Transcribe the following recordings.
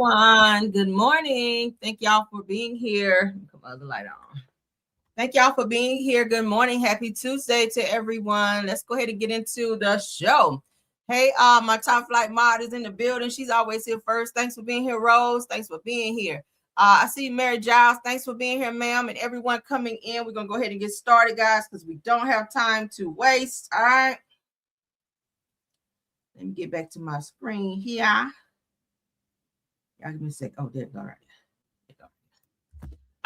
everyone. Good morning. Thank y'all for being here. Come on, the light on. Thank y'all for being here. Good morning. Happy Tuesday to everyone. Let's go ahead and get into the show. Hey, my top flight mod is in the building. She's always here first. Thanks for being here, Rose. Thanks for being here. I see you, Mary Giles. Thanks for being here, ma'am, and everyone coming in. We're gonna go ahead and get started, guys, because we don't have time to waste. All right. Let me get back to my screen here. Y'all give me a sec. Oh, there we go.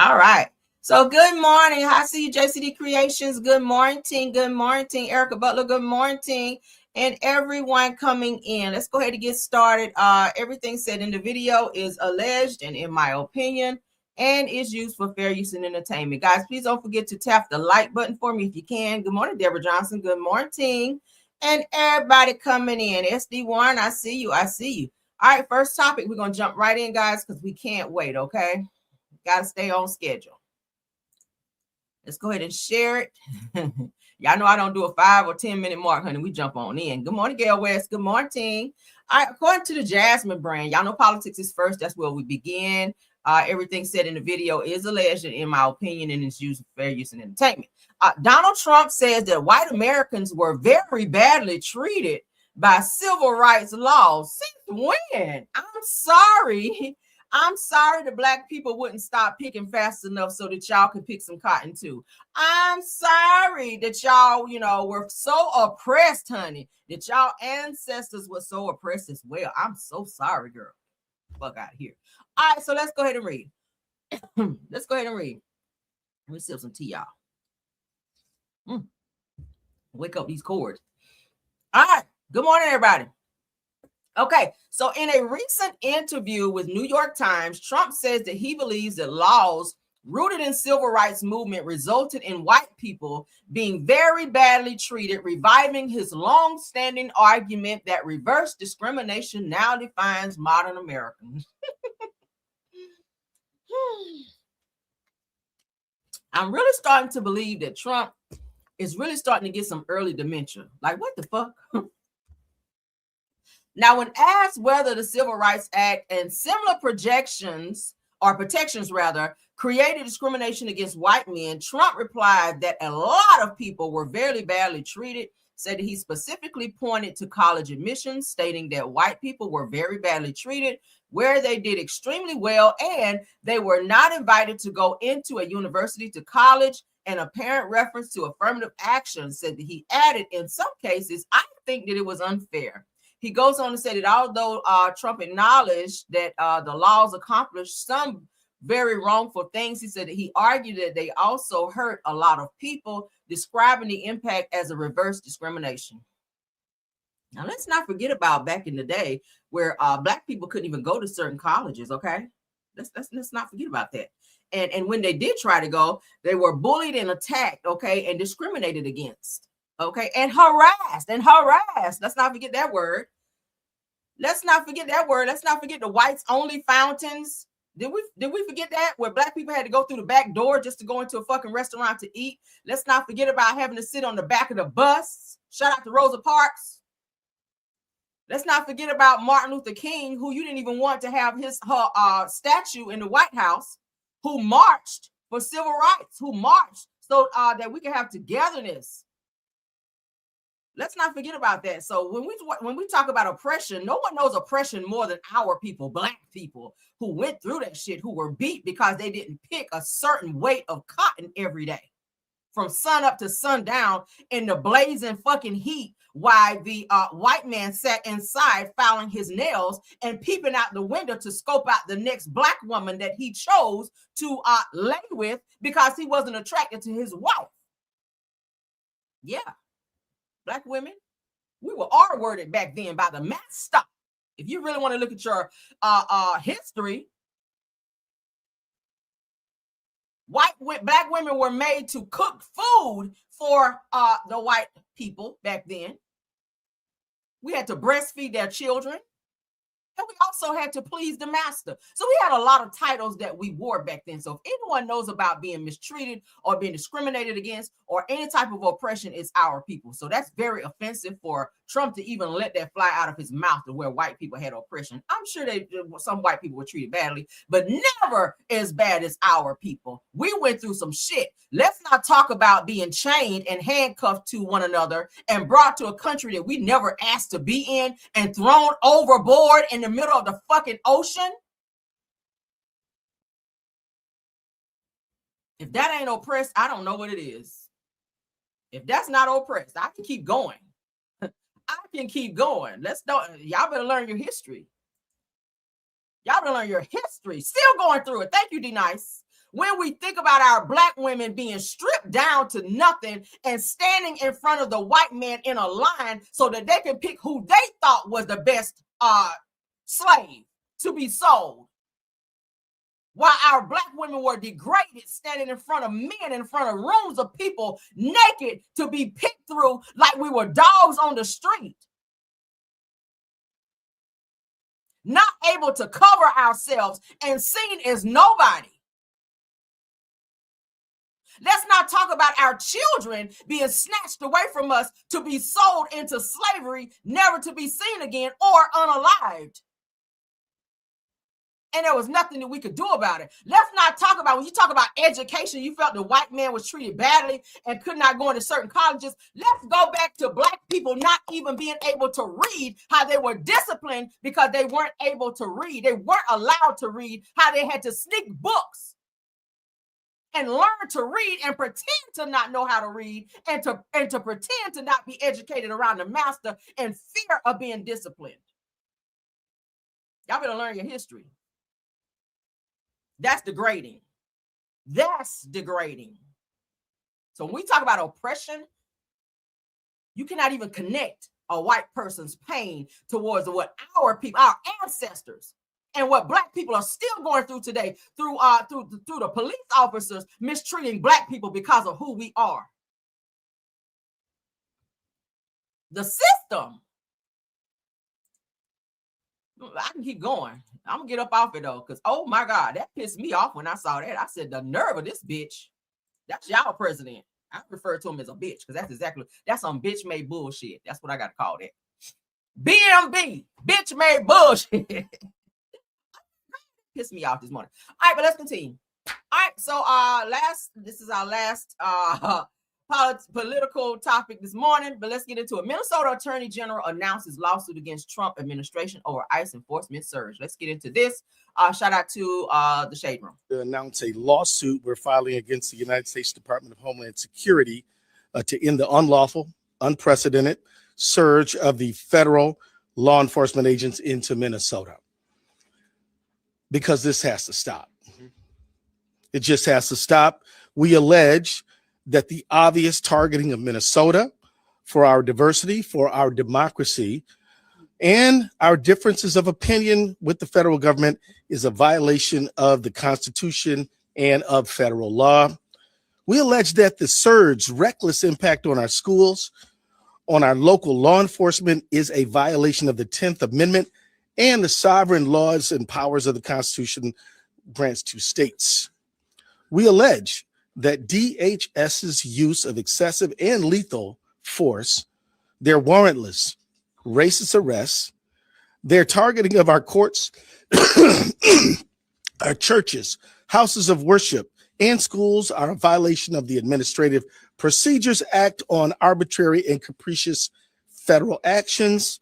All right. So good morning. I see you, JCD Creations. Good morning. Good morning. Erica Butler. Good morning. And everyone coming in. Let's go ahead and get started. Everything said in the video is alleged and in my opinion and is used for fair use and entertainment. Guys, please don't forget to tap the like button for me if you can. Good morning, Deborah Johnson. Good morning. And everybody coming in. SD Warren, I see you. All right, first topic. We're going to jump right in, guys, because we can't wait, okay? Got to stay on schedule. Let's go ahead and share it. Y'all know I don't do a 5 or 10 minute mark, honey. We jump on in. Good morning, Gail West. Good morning. All right, according to the Jasmine brand, y'all know politics is first. That's where we begin. Everything said in the video is alleged, and in my opinion, and is used for fair use and entertainment. Donald Trump says that white Americans were very badly treated by civil rights laws. Since when? I'm sorry the black people wouldn't stop picking fast enough so that y'all could pick some cotton too. I'm sorry that y'all, were so oppressed, honey, that y'all ancestors were so oppressed as well. I'm so sorry, girl. Fuck out of here. All right, so let's go ahead and read. Let me sip some tea, y'all. Wake up these cords. All right. Good morning, everybody. Okay, so in a recent interview with New York Times, Trump says that he believes that laws rooted in civil rights movement resulted in white people being very badly treated, reviving his long-standing argument that reverse discrimination now defines modern Americans. I'm really starting to believe that Trump is really starting to get some early dementia. Like, what the fuck? Now, when asked whether the Civil Rights Act and similar protections created discrimination against white men, Trump replied that a lot of people were very badly treated, said that he specifically pointed to college admissions, stating that white people were very badly treated, where they did extremely well, and they were not invited to go into a university to college. An apparent reference to affirmative action, said that he added, in some cases, I think that it was unfair. He goes on to say that although Trump acknowledged that the laws accomplished some very wrongful things, he said that he argued that they also hurt a lot of people, describing the impact as a reverse discrimination. Now, let's not forget about back in the day where black people couldn't even go to certain colleges, okay? Let's not forget about that. And when they did try to go, they were bullied and attacked, okay, and discriminated against, okay, and harassed. Let's not forget that word. Let's not forget the whites only fountains. Did we forget that, where black people had to go through the back door just to go into a fucking restaurant to eat? Let's not forget about having to sit on the back of the bus. Shout out to Rosa Parks. Let's not forget about Martin Luther King, who you didn't even want to have her statue in the White House, who marched for civil rights, who marched so that we can have togetherness. Let's not forget about that. So when we talk about oppression, no one knows oppression more than our people, black people, who went through that shit, who were beat because they didn't pick a certain weight of cotton every day, from sun up to sundown in the blazing fucking heat, while the white man sat inside filing his nails and peeping out the window to scope out the next black woman that he chose to lay with because he wasn't attracted to his wife. Yeah. Black women, we were R-worded back then by the master. If you really want to look at your history, black women were made to cook food for the white people back then. We had to breastfeed their children. And we also had to please the master. So we had a lot of titles that we wore back then. So if anyone knows about being mistreated or being discriminated against or any type of oppression, it's our people. So that's very offensive for Trump to even let that fly out of his mouth to where white people had oppression. I'm sure some white people were treated badly, but never as bad as our people. We went through some shit. Let's not talk about being chained and handcuffed to one another and brought to a country that we never asked to be in and thrown overboard in the middle of the fucking ocean. If that ain't oppressed, I don't know what it is. If that's not oppressed, I can keep going. I can keep going. Y'all better learn your history. Y'all better learn your history. Still going through it. Thank you, D-Nice. When we think about our black women being stripped down to nothing and standing in front of the white man in a line so that they can pick who they thought was the best slave to be sold, while our black women were degraded, standing in front of men, in front of rooms of people, naked to be picked through like we were dogs on the street. Not able to cover ourselves and seen as nobody. Let's not talk about our children being snatched away from us to be sold into slavery, never to be seen again or unalived. And there was nothing that we could do about it. Let's not talk about, when you talk about education, you felt the white man was treated badly and could not go into certain colleges. Let's go back to black people not even being able to read, how they were disciplined because they weren't able to read. They weren't allowed to read, how they had to sneak books and learn to read and pretend to not know how to read and to pretend to not be educated around the master in fear of being disciplined. Y'all better learn your history. That's degrading. That's degrading. So when we talk about oppression, you cannot even connect a white person's pain towards what our people, our ancestors, and what black people are still going through today through the police officers mistreating black people because of who we are. The system. I can keep going. I'm gonna get up off it though, because oh my God, that pissed me off when I saw that. I said, the nerve of this bitch. That's y'all president. I refer to him as a bitch because that's some bitch made bullshit. That's what I gotta call that. BMB, bitch made bullshit. Pissed me off this morning. All right, but let's continue. All right, so this is our last political topic this morning, but let's get into it. Minnesota Attorney General announces lawsuit against Trump administration over ICE enforcement surge. Let's get into this. Shout out to the Shade Room. To announce a lawsuit we're filing against the United States Department of Homeland Security to end the unlawful, unprecedented surge of the federal law enforcement agents into Minnesota. Because this has to stop. It just has to stop. We allege that the obvious targeting of Minnesota for our diversity, for our democracy, and our differences of opinion with the federal government is a violation of the Constitution and of federal law. We allege that the surge, reckless impact on our schools, on our local law enforcement is a violation of the 10th Amendment and the sovereign laws and powers of the Constitution grants to states. We allege that DHS's use of excessive and lethal force, their warrantless, racist arrests, their targeting of our courts, our churches, houses of worship, and schools are a violation of the Administrative Procedures Act on arbitrary and capricious federal actions.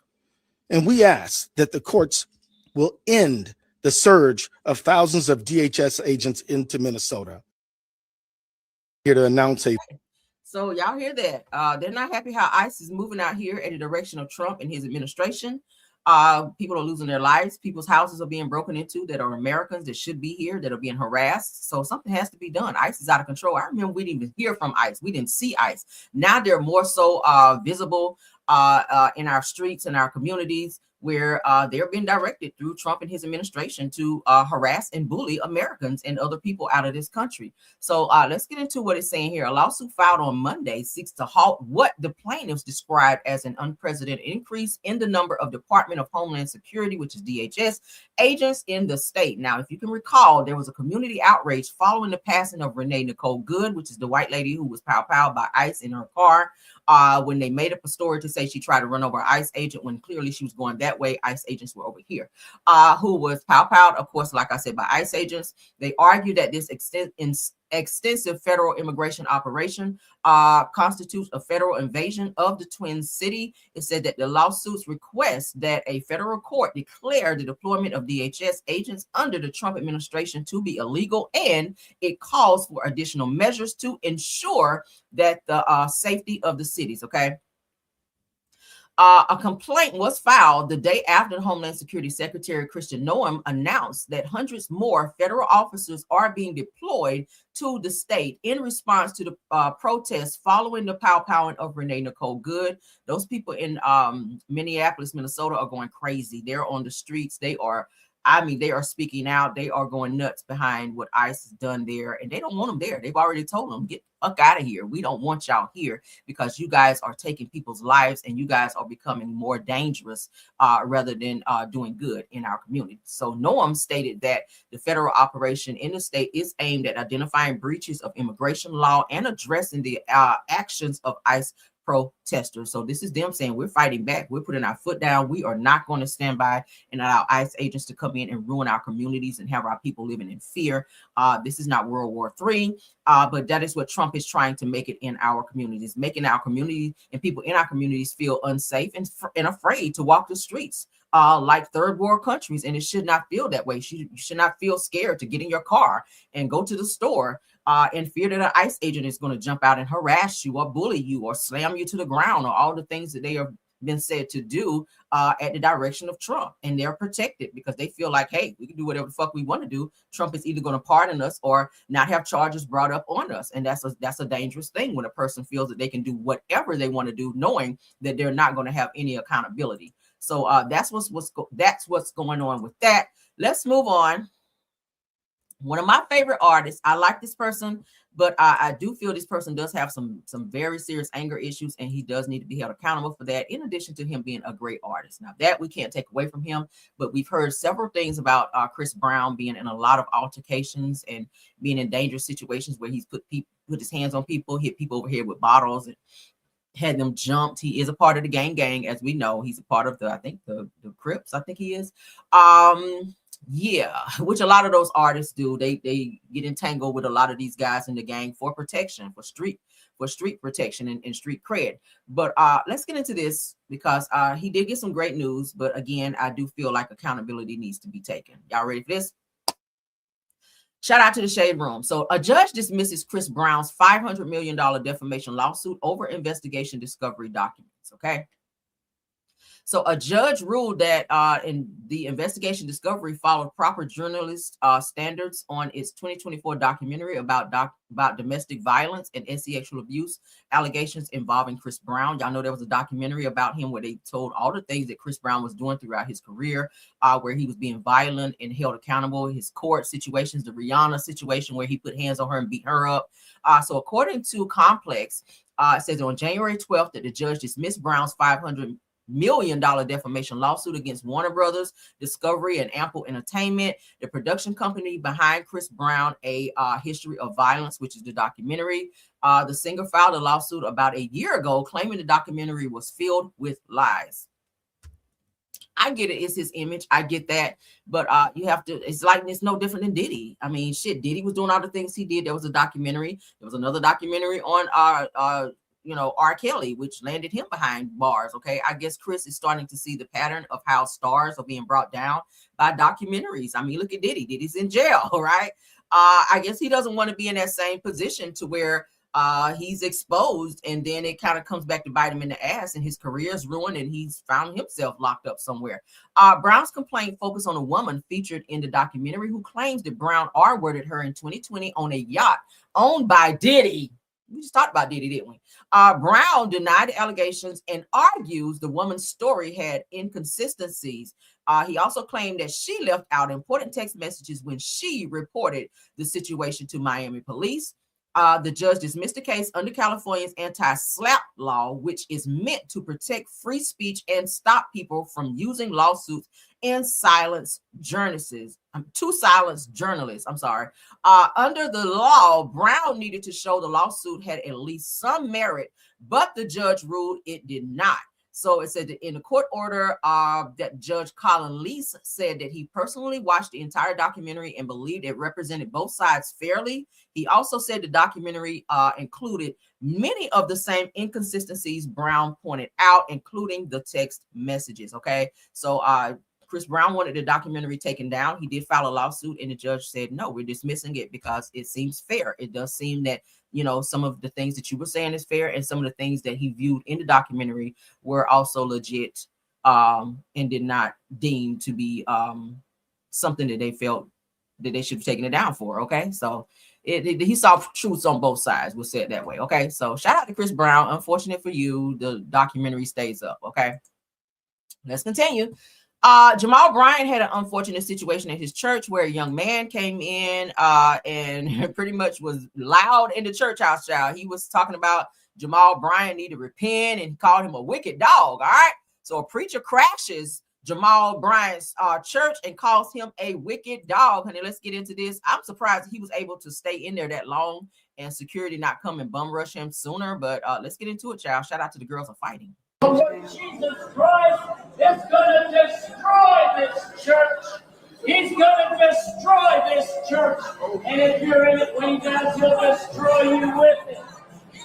And we ask that the courts will end the surge of thousands of DHS agents into Minnesota. Here to announce a. So y'all hear that? They're not happy how ICE is moving out here in the direction of Trump and his administration. People are losing their lives. People's houses are being broken into that are Americans that should be here, that are being harassed. So something has to be done. ICE is out of control. I remember we didn't even hear from ICE. We didn't see ICE. Now they're more so visible in our streets and our communities. where they're being directed through Trump and his administration to harass and bully Americans and other people out of this country. So let's get into what it's saying here. A lawsuit filed on Monday seeks to halt what the plaintiffs described as an unprecedented increase in the number of Department of Homeland Security, which is DHS, agents in the state. Now, if you can recall, there was a community outrage following the passing of Renee Nicole Good, which is the white lady who was pow-powed by ICE in her car when they made up a story to say she tried to run over an ICE agent when clearly she was going that way. ICE agents were over here, who was pow-powed, of course, like I said, by ICE agents. They argued that this extensive federal immigration operation constitutes a federal invasion of the Twin City. It said that the lawsuits request that a federal court declare the deployment of DHS agents under the Trump administration to be illegal, and it calls for additional measures to ensure that the safety of the cities. Okay. A complaint was filed the day after the Homeland Security Secretary Christian Noem announced that hundreds more federal officers are being deployed to the state in response to the protests following the pow-powing of Renee Nicole Good. Those people in Minneapolis, Minnesota are going crazy. They're on the streets. They are speaking out. They are going nuts behind what ICE has done there, and they don't want them there. They've already told them, get the fuck out of here. We don't want y'all here because you guys are taking people's lives and you guys are becoming more dangerous rather than doing good in our community. So Noem stated that the federal operation in the state is aimed at identifying breaches of immigration law and addressing the actions of ICE protesters. So this is them saying we're fighting back. We're putting our foot down. We are not going to stand by and allow ICE agents to come in and ruin our communities and have our people living in fear. This is not World War III, but that is what Trump is trying to make it in our communities, making our community and people in our communities feel unsafe and afraid to walk the streets. Like third world countries, and it should not feel that way. You should not feel scared to get in your car and go to the store in fear that an ICE agent is going to jump out and harass you or bully you or slam you to the ground, or all the things that they have been said to do at the direction of Trump. And they're protected because they feel like, hey, we can do whatever the fuck we want to do. Trump is either going to pardon us or not have charges brought up on us. And that's a dangerous thing when a person feels that they can do whatever they want to do, knowing that they're not going to have any accountability. So that's what's going on with that. Let's move on. One of my favorite artists. I like this person, but I do feel this person does have some very serious anger issues, and he does need to be held accountable for that, in addition to him being a great artist. Now, that we can't take away from him, but we've heard several things about Chris Brown being in a lot of altercations and being in dangerous situations where he's put his hands on people, hit people over here with bottles, and had them jumped. He is a part of the gang, as we know. He's a part of the Crips, I think he is. Yeah, which a lot of those artists do. They get entangled with a lot of these guys in the gang for protection, for street protection and street cred. But let's get into this because he did get some great news. But again, I do feel like accountability needs to be taken. Y'all ready for this? Shout out to the Shade Room. So a judge dismisses Chris Brown's $500 million defamation lawsuit over investigation discovery documents. Okay. So a judge ruled that in the investigation discovery followed proper journalist standards on its 2024 documentary about domestic violence and sexual abuse allegations involving Chris Brown. Y'all know there was a documentary about him where they told all the things that Chris Brown was doing throughout his career, where he was being violent and held accountable, his court situations, the Rihanna situation where he put hands on her and beat her up. So according to Complex, it says on January 12th that the judge dismissed Brown's $500 million defamation lawsuit against Warner Brothers, Discovery, and Ample Entertainment, the production company behind Chris Brown, A History of Violence, which is the documentary. The singer filed a lawsuit about a year ago claiming the documentary was filled with lies. I get it. It's his image. I get that. But you have to, it's like, it's no different than Diddy. I mean, shit, Diddy was doing all the things he did. There was a documentary. There was another documentary on R. Kelly, which landed him behind bars. Okay. I guess Chris is starting to see the pattern of how stars are being brought down by documentaries. I mean, look at Diddy. Diddy's in jail, right? I guess he doesn't want to be in that same position to where he's exposed and then it kind of comes back to bite him in the ass and his career is ruined and he's found himself locked up somewhere. Brown's complaint focused on a woman featured in the documentary who claims that Brown R-worded her in 2020 on a yacht owned by Diddy. We just talked about Diddy, didn't we? Brown denied the allegations and argues the woman's story had inconsistencies. He also claimed that she left out important text messages when she reported the situation to Miami police. The judge dismissed the case under California's anti-SLAPP law, which is meant to protect free speech and stop people from using lawsuits and silence journalists. I'm sorry. Under the law, Brown needed to show the lawsuit had at least some merit, but the judge ruled it did not. So it said that in the court order, that Judge Colin Lease said that he personally watched the entire documentary and believed it represented both sides fairly. He also said the documentary included many of the same inconsistencies Brown pointed out, including the text messages. Okay, so Chris Brown wanted the documentary taken down. He did file a lawsuit, and the judge said, no, we're dismissing it because it seems fair. It does seem that, you know, some of the things that you were saying is fair, and some of the things that he viewed in the documentary were also legit, and did not deem to be something that they felt that they should have taken it down for. Okay, so he saw truths on both sides. We'll say it that way. Okay, so shout out to Chris Brown. Unfortunate for you, the documentary stays up. Okay, let's continue. Jamal Bryant had an unfortunate situation at his church where a young man came in and pretty much was loud in the church house, child. He was talking about Jamal Bryant need to repent, and he called him a wicked dog. All right. So a preacher crashes Jamal Bryant's church and calls him a wicked dog. Honey, let's get into this. I'm surprised he was able to stay in there that long and security not come and bum rush him sooner. But let's get into it, child. Shout out to the girls of fighting. Lord Jesus Christ is going to destroy this church. He's going to destroy this church. And if you're in it when he does, he'll destroy you with it.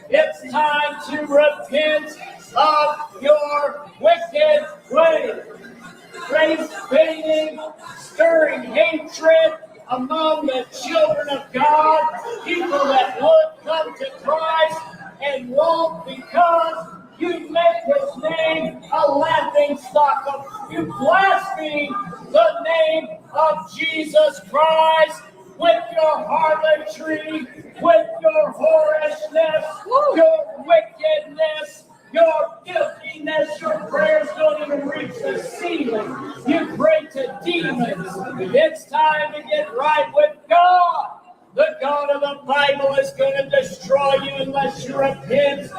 It's time to repent of your wicked ways. Race baiting, stirring hatred among the children of God, people that would come to Christ and won't because you make his name a laughing stock of, you blaspheme the name of Jesus Christ with your harlotry, with your whorishness, your wickedness, your filthiness. Your prayers don't even reach the ceiling. You pray to demons. It's time to get right with God. The God of the Bible is going to destroy you unless you repent.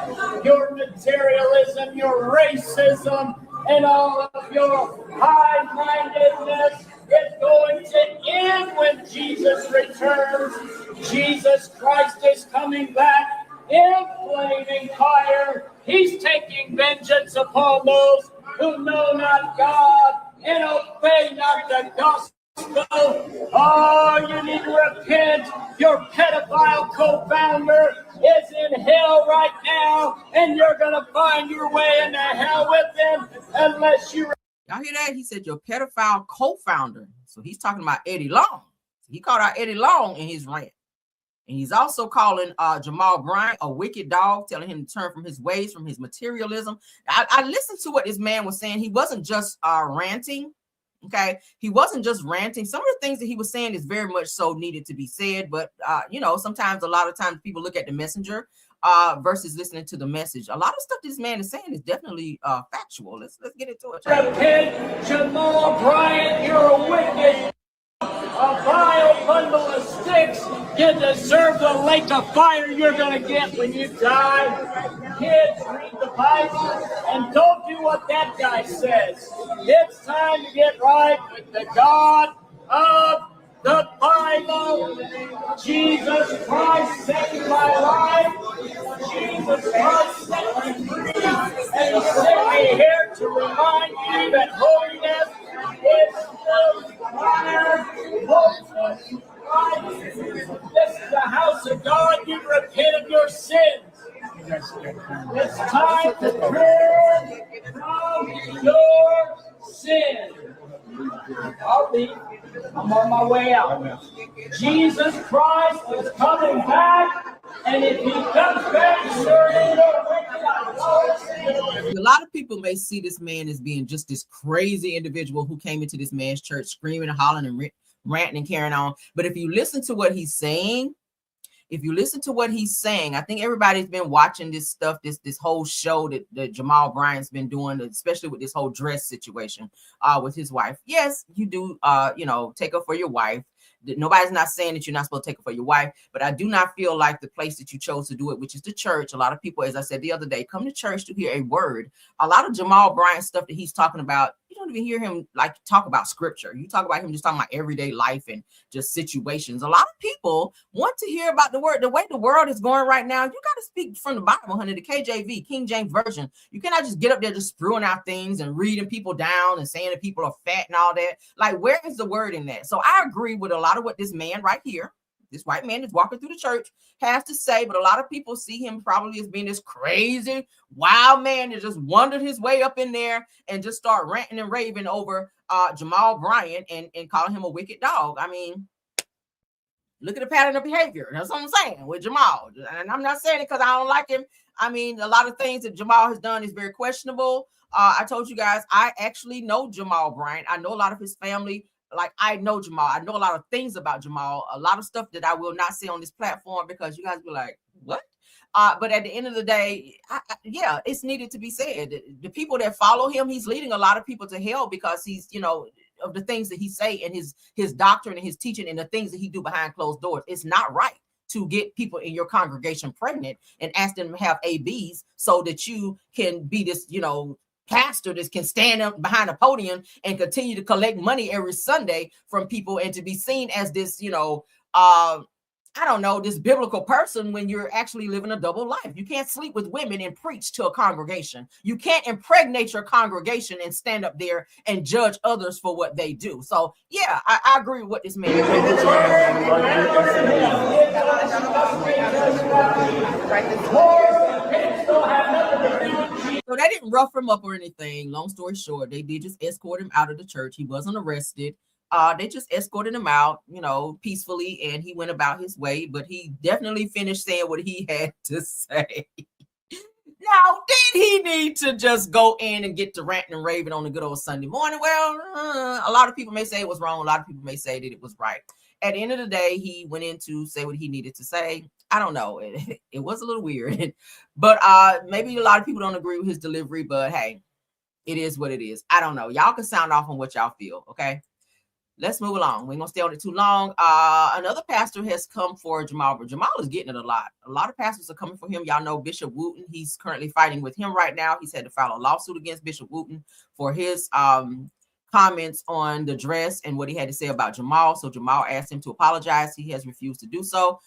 Your materialism, your racism, and all of your high-mindedness is going to end when Jesus returns. Jesus Christ is coming back in flaming fire. He's taking vengeance upon those who know not God and obey not the gospel. Oh, you need to repent. Your pedophile co-founder is in hell right now, and you're going to find your way into hell with them unless you... Y'all hear that? He said your pedophile co-founder. So he's talking about Eddie Long. He called out Eddie Long in his rant. And he's also calling Jamal Bryant a wicked dog, telling him to turn from his ways, from his materialism. I listened to what this man was saying. He wasn't just ranting. Okay, he wasn't just ranting. Some of the things that he was saying is very much so needed to be said, but you know, sometimes, a lot of times, people look at the messenger versus listening to the message. A lot of stuff this man is saying is definitely factual. Let's get into it. Repent, Jamal Bryant, you're a wicked, a vile bundle of sticks. You deserve the lake of fire you're going to get when you die. Kids, read the Bible and don't do what that guy says. It's time to get right with the God of the Bible. Jesus Christ saved my life. Jesus Christ set me free. And he sent me here to remind you that holiness is the fire. Holiness. This is the house of God. You repent of your sins. It's time to turn from your sin. I'll leave. I'm on my way out. Jesus Christ is coming back, and if he comes back, a lot of people may see this man as being just this crazy individual who came into this man's church screaming and hollering and ranting and carrying on. But if you listen to what he's saying, if you listen to what he's saying, I think everybody's been watching this stuff, this whole show that Jamal Bryant's been doing, especially with this whole dress situation with his wife. Yes, you do, take her for your wife. Nobody's not saying that you're not supposed to take her for your wife, but I do not feel like the place that you chose to do it, which is the church. A lot of people, as I said the other day, come to church to hear a word. A lot of Jamal Bryant stuff that he's talking about, you don't even hear him like talk about scripture. You talk about him just talking about everyday life and just situations. A lot of people want to hear about the word. The way the world is going right now, you got to speak from the Bible, honey, the KJV, King James Version. You cannot just get up there just spewing out things and reading people down and saying that people are fat and all that. Like, where is the word in that? So I agree with a lot of what this man right here, this white man that's walking through the church, has to say, but a lot of people see him probably as being this crazy, wild man that just wandered his way up in there and just start ranting and raving over Jamal Bryant and calling him a wicked dog. I mean, look at the pattern of behavior. That's what I'm saying with Jamal. And I'm not saying it because I don't like him. I mean, a lot of things that Jamal has done is very questionable. I told you guys, I actually know Jamal Bryant. I know a lot of his family. Like, I know Jamal. I know a lot of things about Jamal, a lot of stuff that I will not say on this platform because you guys be like, what? But at the end of the day, yeah, it's needed to be said. The people that follow him, he's leading a lot of people to hell because he's, of the things that he say and his doctrine and his teaching and the things that he do behind closed doors. It's not right to get people in your congregation pregnant and ask them to have ABs so that you can be this, pastor that can stand up behind a podium and continue to collect money every Sunday from people and to be seen as this, this biblical person when you're actually living a double life. You can't sleep with women and preach to a congregation. You can't impregnate your congregation and stand up there and judge others for what they do. So yeah, I agree with what this man is. So they didn't rough him up or anything. Long story short, they did just escort him out of the church. He wasn't arrested. They just escorted him out, peacefully, and he went about his way. But he definitely finished saying what he had to say. Now, did he need to just go in and get to ranting and raving on a good old Sunday morning? Well, a lot of people may say it was wrong. A lot of people may say that it was right. At the end of the day, he went in to say what he needed to say. I don't know. It was a little weird, but maybe a lot of people don't agree with his delivery, but hey, it is what it is. I don't know. Y'all can sound off on what y'all feel. Okay. Let's move along. We ain't gonna stay on it too long. Another pastor has come for Jamal, but Jamal is getting it a lot. A lot of pastors are coming for him. Y'all know Bishop Wooten. He's currently fighting with him right now. He's had to file a lawsuit against Bishop Wooten for his comments on the dress and what he had to say about Jamal. So Jamal asked him to apologize. He has refused to do so.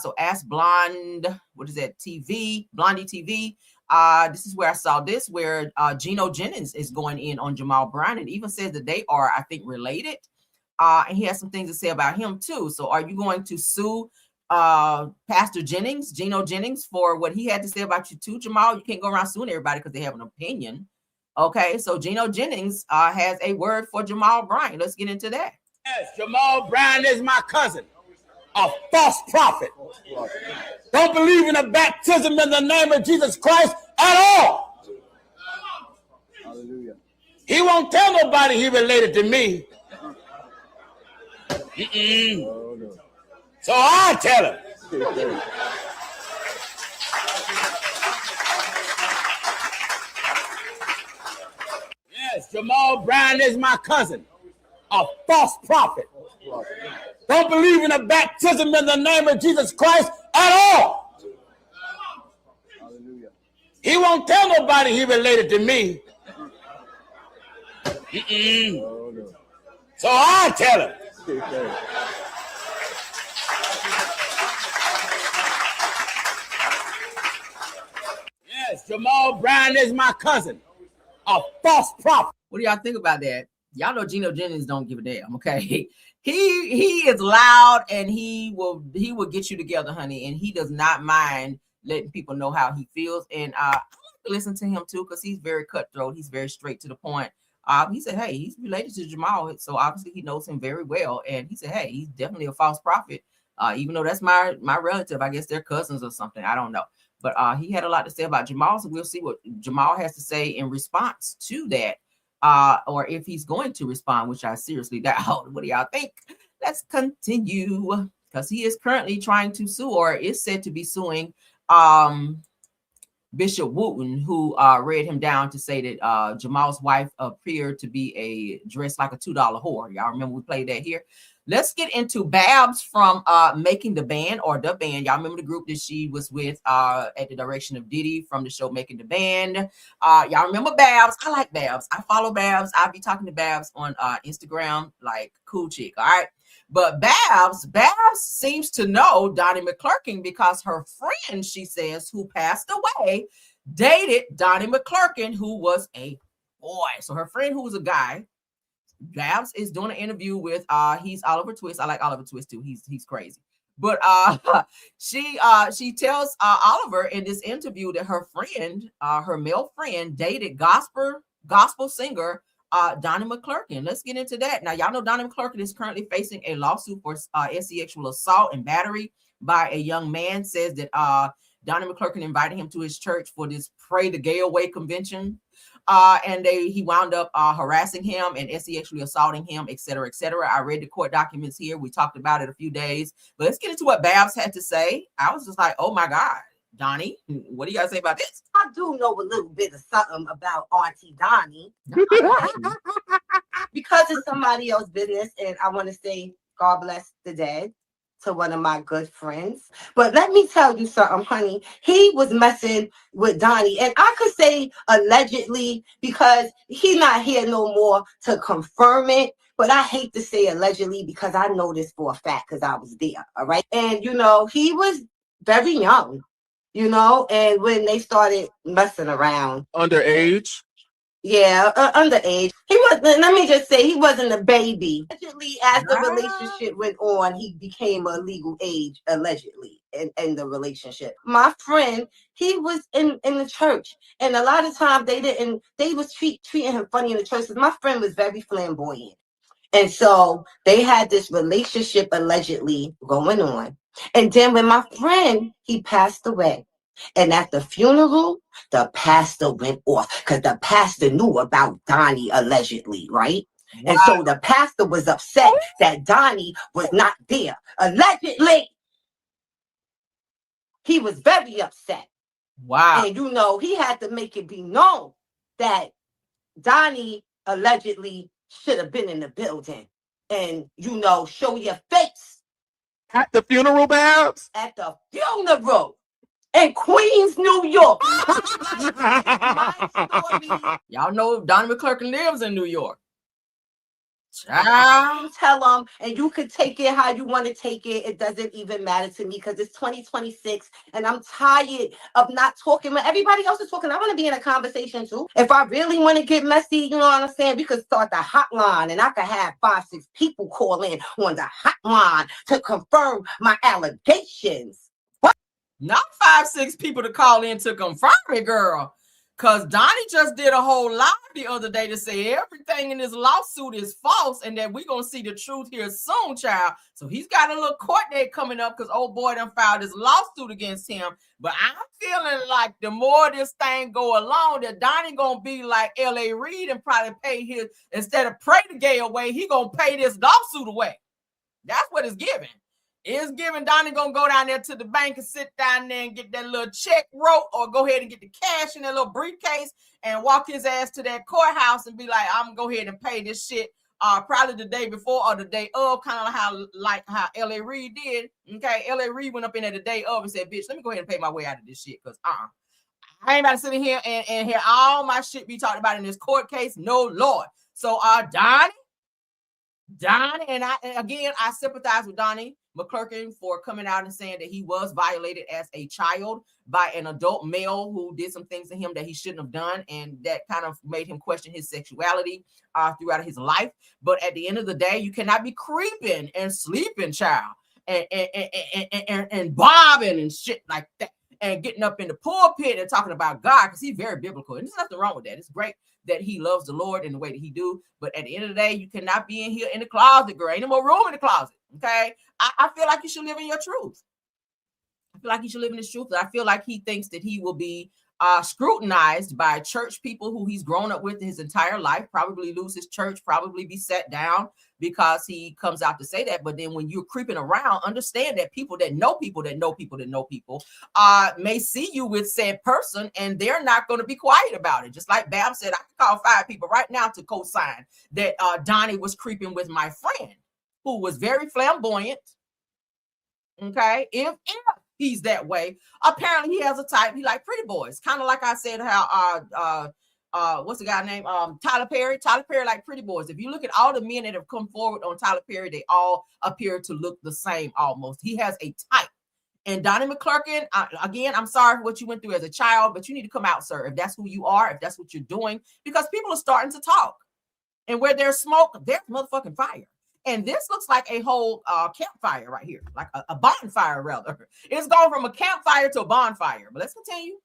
So ask Blondie TV. This is where I saw this, where Gino Jennings is going in on Jamal Bryant and even says that they are, I think, related. And he has some things to say about him too. So are you going to sue Pastor Jennings, Gino Jennings, for what he had to say about you too, Jamal? You can't go around suing everybody because they have an opinion. Okay, so Gino Jennings has a word for Jamal Bryant. Let's get into that. Yes, Jamal Bryant is my cousin, a false prophet. Don't believe in the baptism in the name of Jesus Christ at all. Hallelujah. He won't tell nobody he related to me. Oh, no. So I tell him. Yes, Jamal Bryant is my cousin, a false prophet. Don't believe in the baptism in the name of Jesus Christ at all. Hallelujah. He won't tell nobody he related to me. Oh, no. So I tell him. Yes, Jamal Bryant is my cousin, a false prophet. What do y'all think about that? Y'all know Gino Jennings don't give a damn, okay? He is loud and he will get you together, honey, and he does not mind letting people know how he feels. And I like to listen to him too because he's very cutthroat. He's very straight to the point. He said, hey, he's related to Jamal, so obviously he knows him very well. And he said, hey, he's definitely a false prophet, even though that's my relative. I guess they're cousins or something. I don't know. But he had a lot to say about Jamal, so we'll see what Jamal has to say in response to that, or if he's going to respond, which I seriously doubt. What do y'all think? Let's continue. because he is currently trying to sue, or is said to be suing, Bishop Wooten, who read him down to say that Jamal's wife appeared to be dressed like a $2 whore. Y'all remember we played that here. Let's get into Babs from Making the Band, or The Band. Y'all remember the group that she was with at the direction of Diddy from the show Making the Band. Y'all remember Babs? I like Babs. I follow Babs. I'll be talking to Babs on Instagram, like cool chick. All right. But Babs seems to know Donnie McClurkin because her friend, she says, who passed away, dated Donnie McClurkin, who was a boy. So her friend, who was a guy, Babs is doing an interview with he's Oliver Twist. I like Oliver Twist too. He's crazy. But she tells Oliver in this interview that her friend, her male friend, dated gospel singer Donnie McClurkin. Let's get into that. Now, y'all know Donnie McClurkin is currently facing a lawsuit for sexual assault and battery by a young man. Says that Donnie McClurkin invited him to his church for this Pray the Gay Away convention. And he wound up harassing him and sexually assaulting him, etc., etc. I read the court documents here. We talked about it a few days. But let's get into what Babs had to say. I was just like, oh my God, Donnie, what do you guys say about this? I do know a little bit of something about Auntie Donnie because it's somebody else's business, and I want to say God bless the dead to one of my good friends. But let me tell you something, honey. He was messing with Donnie, and I could say allegedly because he's not here no more to confirm it. But I hate to say allegedly because I know this for a fact because I was there. All right. And, you know, he was very young. You know, and when they started messing around. Underage? Yeah, underage. He wasn't, let me just say, he wasn't a baby. Allegedly, as the relationship went on, he became a legal age, allegedly, in the relationship. My friend, he was in the church, and a lot of times they was treating him funny in the church, because my friend was very flamboyant. And so they had this relationship allegedly going on. And then when my friend, he passed away. And at the funeral, the pastor went off because the pastor knew about Donnie allegedly, right? Wow. And so the pastor was upset that Donnie was not there. Allegedly. He was very upset. Wow. And, you know, he had to make it be known that Donnie allegedly should have been in the building and, you know, show your face. At the funeral, Babs? At the funeral in Queens, New York. Y'all know Donnie McClurkin lives in New York. Child. You tell them, and you could take it how you want to take it. It doesn't even matter to me because it's 2026, and I'm tired of not talking when everybody else is talking. I want to be in a conversation too. If I really want to get messy, you know what I'm saying? We could start the hotline, and I could have 5-6 people call in on the hotline to confirm my allegations. What? Not 5-6 people to call in to confirm it, girl. Because Donnie just did a whole live the other day to say everything in this lawsuit is false and that we're going to see the truth here soon, child. So he's got a little court date coming up because old boy done filed this lawsuit against him. But I'm feeling like the more this thing go along, that Donnie going to be like L.A. Reid and probably pay his, instead of pray the gay away, he going to pay this lawsuit away. That's what it's giving. It's giving Donnie gonna go down there to the bank and sit down there and get that little check wrote, or go ahead and get the cash in that little briefcase and walk his ass to that courthouse and be like, I'm gonna go ahead and pay this shit probably the day before or the day of, kind of how L.A. Reid did. Okay, L.A. Reid went up in there the day of and said, bitch, let me go ahead and pay my way out of this shit, because I ain't about to sit in here and hear all my shit be talked about in this court case. No, Lord. So Donnie, and I sympathize with Donnie McClurkin for coming out and saying that he was violated as a child by an adult male who did some things to him that he shouldn't have done, and that kind of made him question his sexuality throughout his life. But at the end of the day, you cannot be creeping and sleeping, child, and bobbing and shit like that, and getting up in the pulpit and talking about God, because he's very biblical, and there's nothing wrong with that. It's great that he loves the Lord in the way that he do, but at the end of the day, you cannot be in here in the closet, girl. Ain't no more room in the closet. Okay, I feel like you should live in your truth. I feel like he should live in his truth. I feel like he thinks that he will be scrutinized by church people who he's grown up with his entire life, probably lose his church, probably be set down because he comes out to say that. But then when you're creeping around, understand that people that know people that know people that know people may see you with said person, and they're not going to be quiet about it. Just like Bab said, I can call 5 people right now to co-sign that Donnie was creeping with my friend, who was very flamboyant. Okay, if he's that way, apparently he has a type. He like pretty boys, kind of like I said how what's the guy name? Tyler Perry. Tyler Perry like pretty boys. If you look at all the men that have come forward on Tyler Perry, they all appear to look the same almost. He has a type. And Donnie McClurkin, again, I'm sorry for what you went through as a child, but you need to come out, sir, if that's who you are, if that's what you're doing, because people are starting to talk. And where there's smoke, there's motherfucking fire. And this looks like a whole campfire right here, like a bonfire, rather. It's going from a campfire to a bonfire. But let's continue.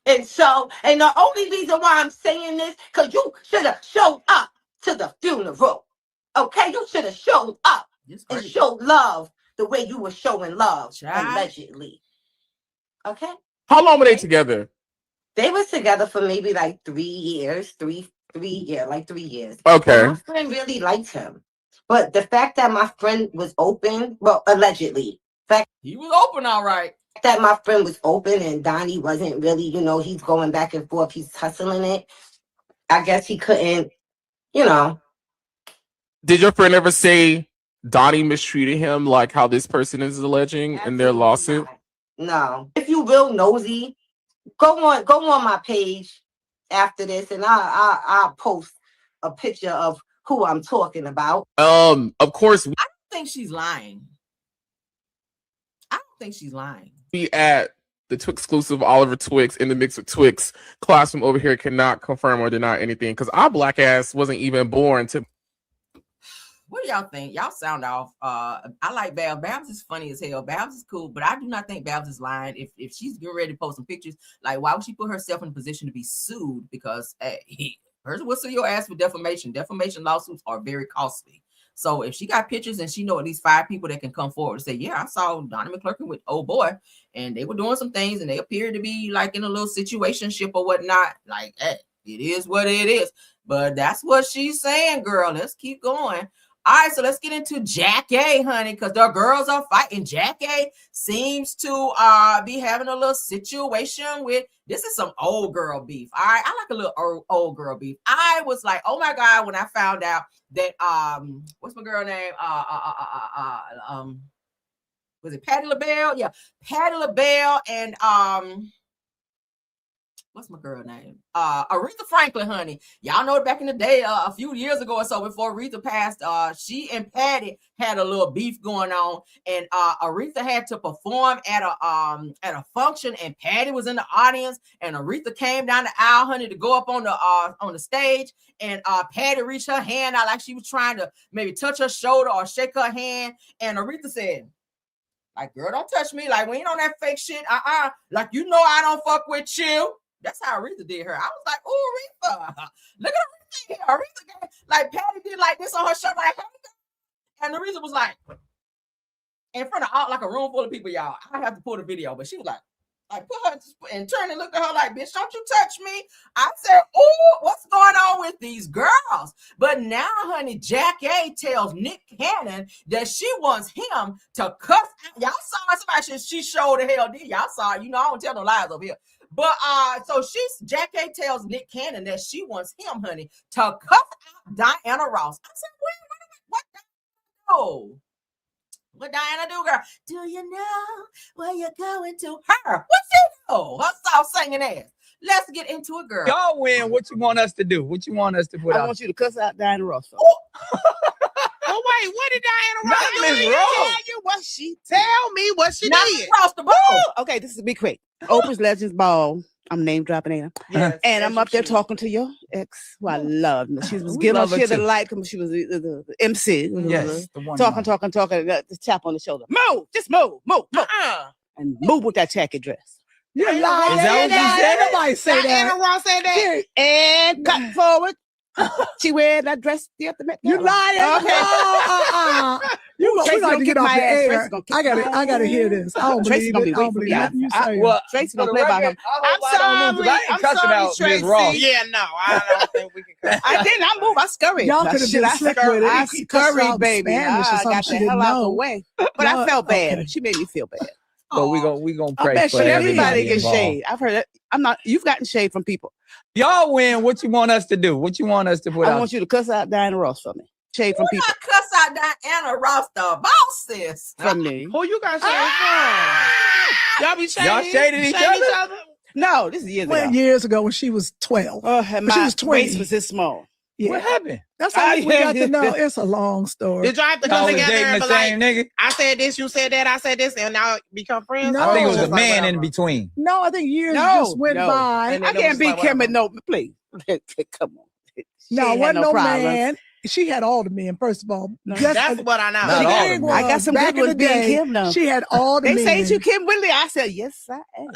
And so, and the only reason why I'm saying this, because you should have showed up to the funeral. Okay? You should have showed up and showed love the way you were showing love, allegedly. Okay? How long were they together? They was together for maybe like 3 years, three years. Okay. My friend really liked him. But the fact that my friend was open, well, allegedly. He was open, all right. That my friend was open and Donnie wasn't really, he's going back and forth. He's hustling it. I guess he couldn't, Did your friend ever say Donnie mistreated him like how this person is alleging in their lawsuit? No. If you real nosy, go on my page after this and I'll post a picture of who I'm talking about. Of course. I don't think she's lying. Be at the exclusive Oliver Twix in the mix with Twix. Classroom over here cannot confirm or deny anything because our black ass wasn't even born to. What do y'all think? Y'all sound off. I like Babs. Babs is funny as hell. Babs is cool, but I do not think Babs is lying. If she's getting ready to post some pictures, like why would she put herself in a position to be sued? Because person will sue your ass for defamation. Defamation lawsuits are very costly. So if she got pictures and she know at least 5 people that can come forward and say, yeah, I saw Donnie McClurkin with old boy and they were doing some things and they appeared to be like in a little situationship or whatnot. Like, hey, it is what it is. But that's what she's saying, girl. Let's keep going. All right, so let's get into Jack A, honey, because the girls are fighting. Jack A seems to be having a little situation with, this is some old girl beef. All right, I like a little old girl beef. I was like, oh my God, when I found out that, what's my girl name? Was it Patti LaBelle? Yeah, Patti LaBelle and, what's my girl name? Aretha Franklin, honey. Y'all know back in the day, a few years ago or so before Aretha passed, she and Patti had a little beef going on, and Aretha had to perform at a function, and Patti was in the audience, and Aretha came down the aisle, honey, to go up on the stage, and Patti reached her hand out like she was trying to maybe touch her shoulder or shake her hand, and Aretha said, like, girl, don't touch me. Like, we ain't on that fake shit. Like, you know I don't fuck with you. That's how Aretha did her. I was like, oh, Aretha. Look at Aretha. Aretha, like, Patti did like this on her shirt. Like, and Aretha was like, in front of like a room full of people, y'all. I have to pull the video, but she was like put her and turn and look at her like, bitch, don't you touch me. I said, oh, what's going on with these girls? But now, honey, Jack A tells Nick Cannon that she wants him to cuss out. Y'all saw somebody, she showed the hell did. Y'all saw it. You know, I don't tell no lies over here. But so Jack A tells Nick Cannon that she wants him, honey, to cuss out Diana Ross. I said, what no. What Diana do, girl? Do you know where you're going to her? What's it know? Her soft singing ass. Let's get into it, girl. Y'all win. What you want us to do? What you want us to put out? I want you to cuss out Diana Ross. Oh wait, what did Diana Ross do? Tell me what she did. Across the board. Okay, this is to be quick. Oprah's Legends Ball. I'm name dropping Anna. Yes, and I'm up there talking to your ex, who I love. She was giving her shit a light because she was the MC. Yes, the one. Talking. The tap on the shoulder. Move, just move. And move with that jacket dress. You lying. Is that what you said? Nobody say that. Diana Ross said that. And cut forward. She weared that dress the other night. You lying. Okay. Tracy we got to gonna get kick off my the ass. air. Tracy gonna kick I my gotta hear ass. this. I don't Tracy believe gonna it. be I don't waiting for me believe out. nothing you say. Well, Tracy for don't the play about record, him. I don't know, 'cause I ain't cussing out Ms. Ross. Yeah, no, I don't think we can cut. I didn't. I moved. I scurried. Y'all could have been slick with it. I He cussed her out scurried, in baby. Spanish or I something got she the hell didn't out the know. way. But I Y'all- felt bad. okay. She made me feel bad. But we gonna I pray bet for she- Everybody everybody gets involved. shade. I've heard it. You've gotten shade from people. Y'all win. What you want us to do? What you want us to put I out? want you to cuss out Diana Ross for me. Shade from people. I cuss out Diana Ross, the boss, sis. From me. Who you got shade from? Y'all be shading. Y'all shaded each other? No, this is years ago. Years ago when she was 12. And When my she was 20. waist was this small. Yeah. What happened? That's all we got to know. It's a long story. Did y'all have to Y'all come was together dating and the be like, same nigga? I said this, you said that, I said this, and now become friends? No. I think it was Just a like man in whatever? between. No, I think years No, just went no. by. And I then it can't was be like, Kim and whatever. no, please. Come on. She No, ain't wasn't had no problems. man. She had all the men, first of all. No. That's what I know. Not The all thing of them. I got was, some back good in the ones being day, Kim now. she had all the They men. say it's you, Kim Whitley. I said, yes, I am.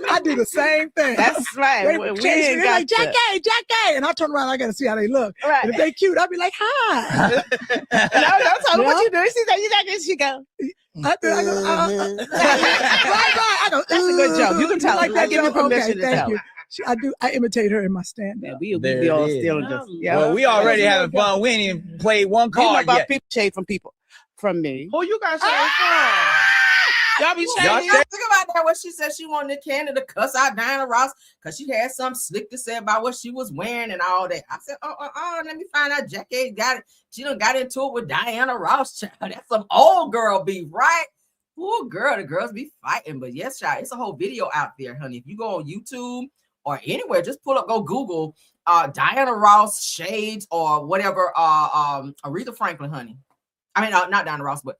I do the same thing. That's right. They We would chase me. ain't They're like, got Jackie. And I turn around, I got to see how they look. Right. And if they cute, I'll be like, hi. No, don't tell her what Yeah. you doing. She said, you like this. She go, I go, right. I go, that's a good joke. You can tell like her. that I give you joke? Okay, permission to thank tell you. her. I imitate her in my stand Yeah, up. we There be all it is. still just. Yeah. Well, we already having fun. We ain't even played one You know card about yet. people shade from people. From me. Who you got shade from? Y'all be Y'all shading? shade- Think about that. What she said, she wanted Canada to cuss out Diana Ross because she had something slick to say about what she was wearing and all that. I said, let me find out. Jackie got it. She done got into it with Diana Ross. Child. That's some old girl beef, right? Oh, girl, the girls be fighting. But yes, child, it's a whole video out there, honey. If you go on YouTube or anywhere, just pull up, go Google Diana Ross shades or whatever. Aretha Franklin, honey. I mean, not Diana Ross, but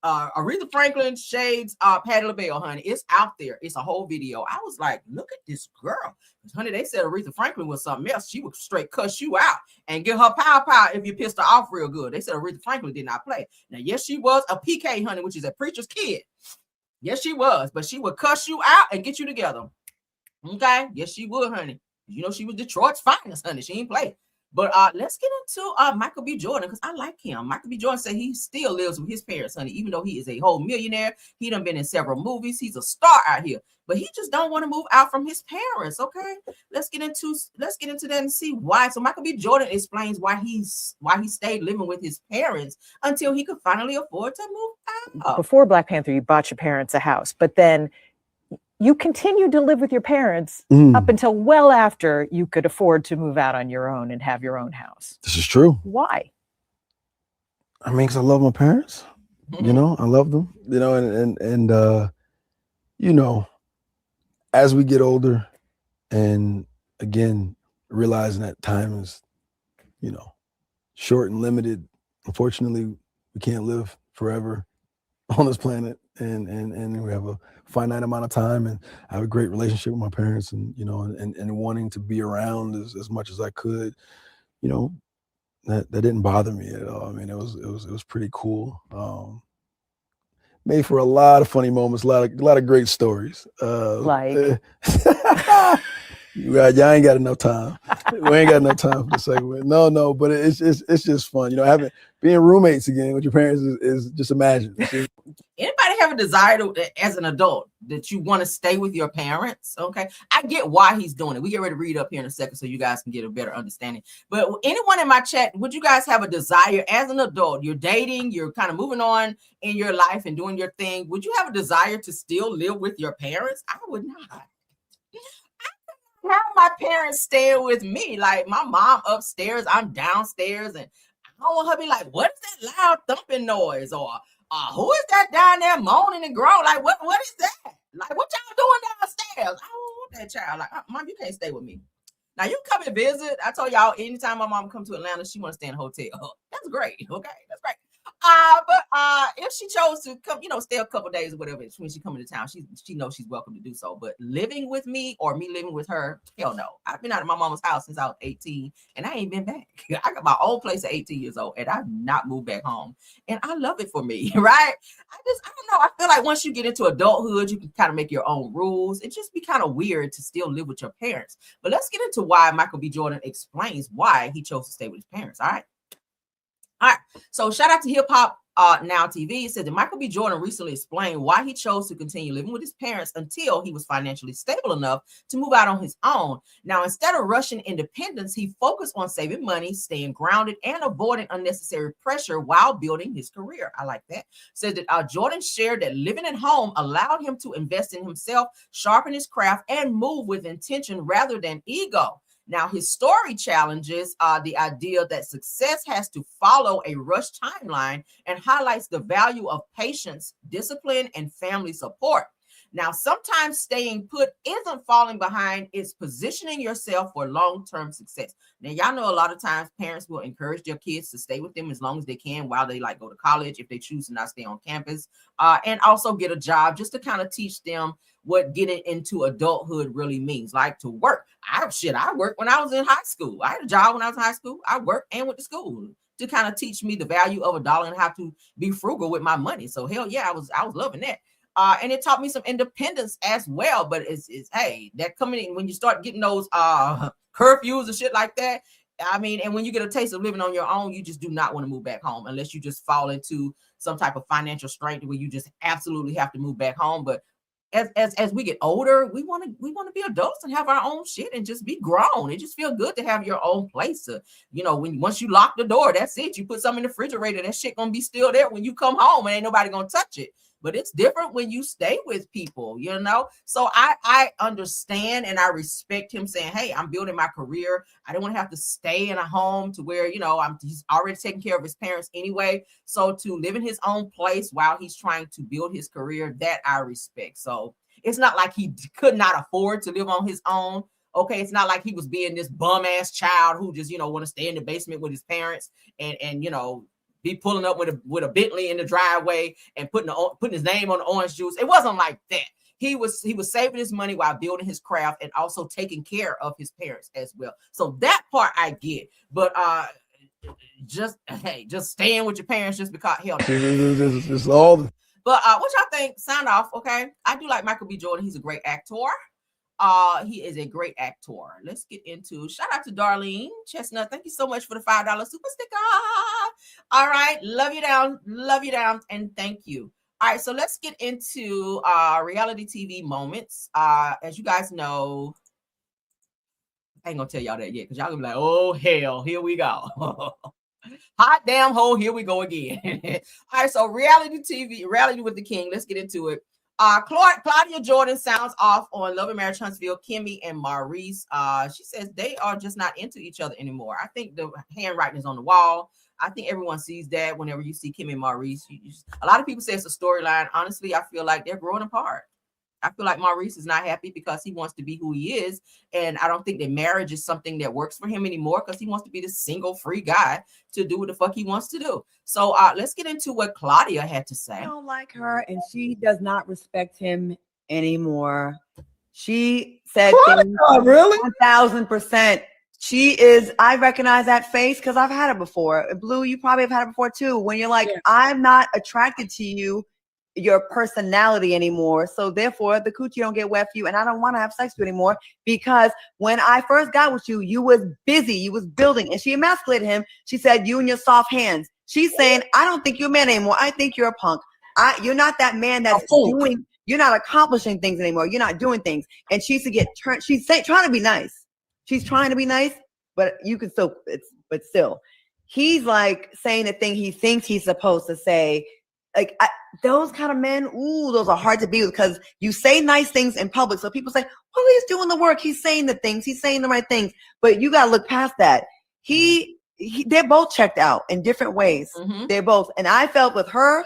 Aretha Franklin shades Patti LaBelle, honey. It's out there. It's a whole video. I was like, look at this girl. Honey, they said Aretha Franklin was something else. She would straight cuss you out and give her pow if you pissed her off real good. They said Aretha Franklin did not play. Now, yes, she was a PK, honey, which is a preacher's kid. Yes, she was, but she would cuss you out and get you together. Okay? Yes, she would, honey. You know, she was Detroit's finest, honey. She ain't play. But let's get into Michael B. Jordan, because I like him. Michael B. Jordan said he still lives with his parents, honey, even though he is a whole millionaire. He done been in several movies. He's a star out here, but he just don't want to move out from his parents. Okay, let's get into that and see why. So Michael B. Jordan explains why he stayed living with his parents until he could finally afford to move out. Before Black Panther, you bought your parents a house, but then you continued to live with your parents up until well after you could afford to move out on your own and have your own house. This is true. Why? I mean, because I love my parents. You know, I love them. You know, and you know, as we get older, and again realizing that time is, you know, short and limited. Unfortunately, we can't live forever on this planet, and we have a finite amount of time, and I have a great relationship with my parents, and you know, and wanting to be around as much as I could, you know, that didn't bother me at all. I mean, it was pretty cool. Made for a lot of funny moments, a lot of great stories. Like y'all ain't got enough time. We ain't got enough time for the segment. No, but it's just fun. You know, being roommates again with your parents is just imagine. Anybody have a desire to, as an adult, that you want to stay with your parents? Okay, I get why he's doing it. We get ready to read up here in a second so you guys can get a better understanding. But anyone in my chat, would you guys have a desire as an adult? You're dating, you're kind of moving on in your life and doing your thing. Would you have a desire to still live with your parents? I would not. How my parents staying with me? Like my mom upstairs, I'm downstairs, and I don't want her to be like, "What is that loud thumping noise?" Or who is that down there moaning and groaning? Like, what is that? Like, what y'all doing downstairs? I don't want that child. Like, Mom, you can't stay with me. Now you come and visit. I told y'all, anytime my mom come to Atlanta, she want to stay in a hotel. That's great. Okay, that's great. But if she chose to come, you know, stay a couple days or whatever, when she come into town, she knows she's welcome to do so. But living with me or me living with her, hell no. I've been out of my mama's house since I was 18, and I ain't been back. I got my own place at 18 years old, and I've not moved back home. And I love it for me, right? I don't know. I feel like once you get into adulthood, you can kind of make your own rules. It just be kind of weird to still live with your parents. But let's get into why Michael B. Jordan explains why he chose to stay with his parents, all right? All right. So shout out to Hip Hop Now TV. It said that Michael B. Jordan recently explained why he chose to continue living with his parents until he was financially stable enough to move out on his own. Now, instead of rushing independence, he focused on saving money, staying grounded, and avoiding unnecessary pressure while building his career. I like that. Said that Jordan shared that living at home allowed him to invest in himself, sharpen his craft, and move with intention rather than ego. Now, his story challenges the idea that success has to follow a rushed timeline and highlights the value of patience, discipline, and family support. Now, sometimes staying put isn't falling behind, it's positioning yourself for long-term success. Now, y'all know a lot of times parents will encourage their kids to stay with them as long as they can while they go to college if they choose to not stay on campus, and also get a job just to kind of teach them what getting into adulthood really means, like to work. I worked when I was in high school. I had a job when I was in high school. I worked and went to school to kind of teach me the value of $1 and how to be frugal with my money. So hell yeah, I was loving that. And it taught me some independence as well. But it's hey, that coming in when you start getting those curfews and shit like that. I mean, and when you get a taste of living on your own, you just do not want to move back home unless you just fall into some type of financial strength where you just absolutely have to move back home. But as we get older, we want to be adults and have our own shit and just be grown. It just feels good to have your own place. Once you lock the door, that's it. You put something in the refrigerator, that shit gonna be still there when you come home, and ain't nobody gonna touch it. But it's different when you stay with people, So I understand and I respect him saying, hey, I'm building my career. I don't want to have to stay in a home to where, he's already taking care of his parents anyway. So to live in his own place while he's trying to build his career, that I respect. So it's not like he could not afford to live on his own. Okay, it's not like he was being this bum ass child who just, want to stay in the basement with his parents and be pulling up with a Bentley in the driveway and putting his name on the orange juice. It wasn't like that. He was saving his money while building his craft and also taking care of his parents as well. So that part I get. But just staying with your parents just because hell. It's all. But what y'all think? Sound off, okay? I do like Michael B. Jordan. He's a great actor. He is a great actor. Let's get into shout out to Darlene Chestnut. Thank you so much for the $5 super sticker. All right, love you down, and thank you. All right, so let's get into reality TV moments. As you guys know, I ain't gonna tell y'all that yet because y'all gonna be like, oh hell, here we go. Hot damn hole, here we go again. All right, so reality TV, reality with the king. Let's get into it. Claudia Jordan sounds off on Love and Marriage Huntsville, Kimmy and Maurice. She says they are just not into each other anymore. I think the handwriting is on the wall. I think everyone sees that whenever you see Kimmy and Maurice. A lot of people say it's a storyline. Honestly, I feel like they're growing apart. I feel like Maurice is not happy because he wants to be who he is. And I don't think that marriage is something that works for him anymore because he wants to be this single free guy to do what the fuck he wants to do. So let's get into what Claudia had to say. I don't like her and she does not respect him anymore. She said really 1000%. She is, I recognize that face because I've had it before. Blue, you probably have had it before too. When you're like, I'm not attracted to you, your personality anymore. So therefore the coochie don't get wet for you. And I don't want to have sex with you anymore because when I first got with you, you was busy, you was building. And she emasculated him. She said, you and your soft hands. She's saying, I don't think you're a man anymore. I think you're a punk. You're not that man that's doing, you're not accomplishing things anymore. You're not doing things. And she used to get turned. She's trying to be nice. She's trying to be nice, but you can still, but still, he's like saying the thing he thinks he's supposed to say. Like those kind of men, ooh, those are hard to be with because you say nice things in public. So people say, well, he's doing the work. He's saying the things. He's saying the right things. But you got to look past that. They're both checked out in different ways. Mm-hmm. They're both. And I felt with her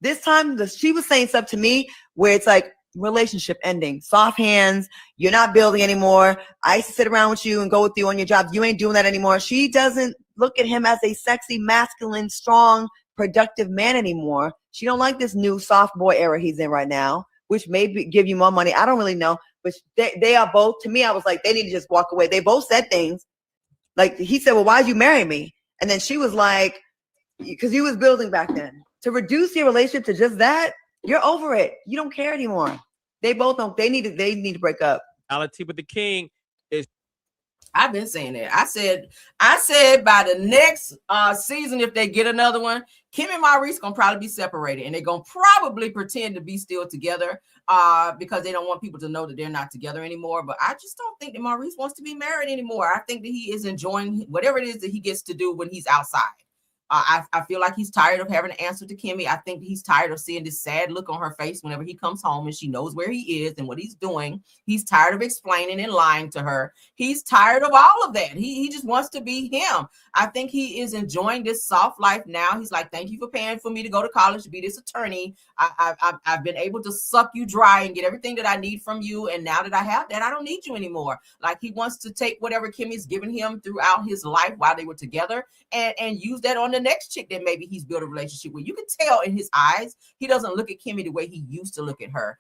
this time, she was saying stuff to me where it's like relationship ending, soft hands. You're not building anymore. I used to sit around with you and go with you on your jobs. You ain't doing that anymore. She doesn't look at him as a sexy, masculine, strong, productive man anymore. She don't like this new soft boy era he's in right now, which may give you more money. I don't really know, but they are both, to me, I was like, they need to just walk away. They both said things like he said, well, why'd you marry me? And then she was like, because you was building back then. To reduce your relationship to just that, you're over it. You don't care anymore. They both don't, they need to break up. Reality with the king is I've been saying that. I said by the next season, if they get another one, Kim and Maurice gonna probably be separated, and they're gonna probably pretend to be still together because they don't want people to know that they're not together anymore. But I just don't think that Maurice wants to be married anymore. I think that he is enjoying whatever it is that he gets to do when he's outside. I feel like he's tired of having to answer to Kimmy. I think he's tired of seeing this sad look on her face whenever he comes home and she knows where he is and what he's doing. He's tired of explaining and lying to her. He's tired of all of that. He just wants to be him. I think he is enjoying this soft life now. He's like, thank you for paying for me to go to college to be this attorney. I've been able to suck you dry and get everything that I need from you. And now that I have that, I don't need you anymore. Like, he wants to take whatever Kimmy's given him throughout his life while they were together and use that on the next chick that maybe he's built a relationship with. You can tell in his eyes, he doesn't look at Kimmy the way he used to look at her.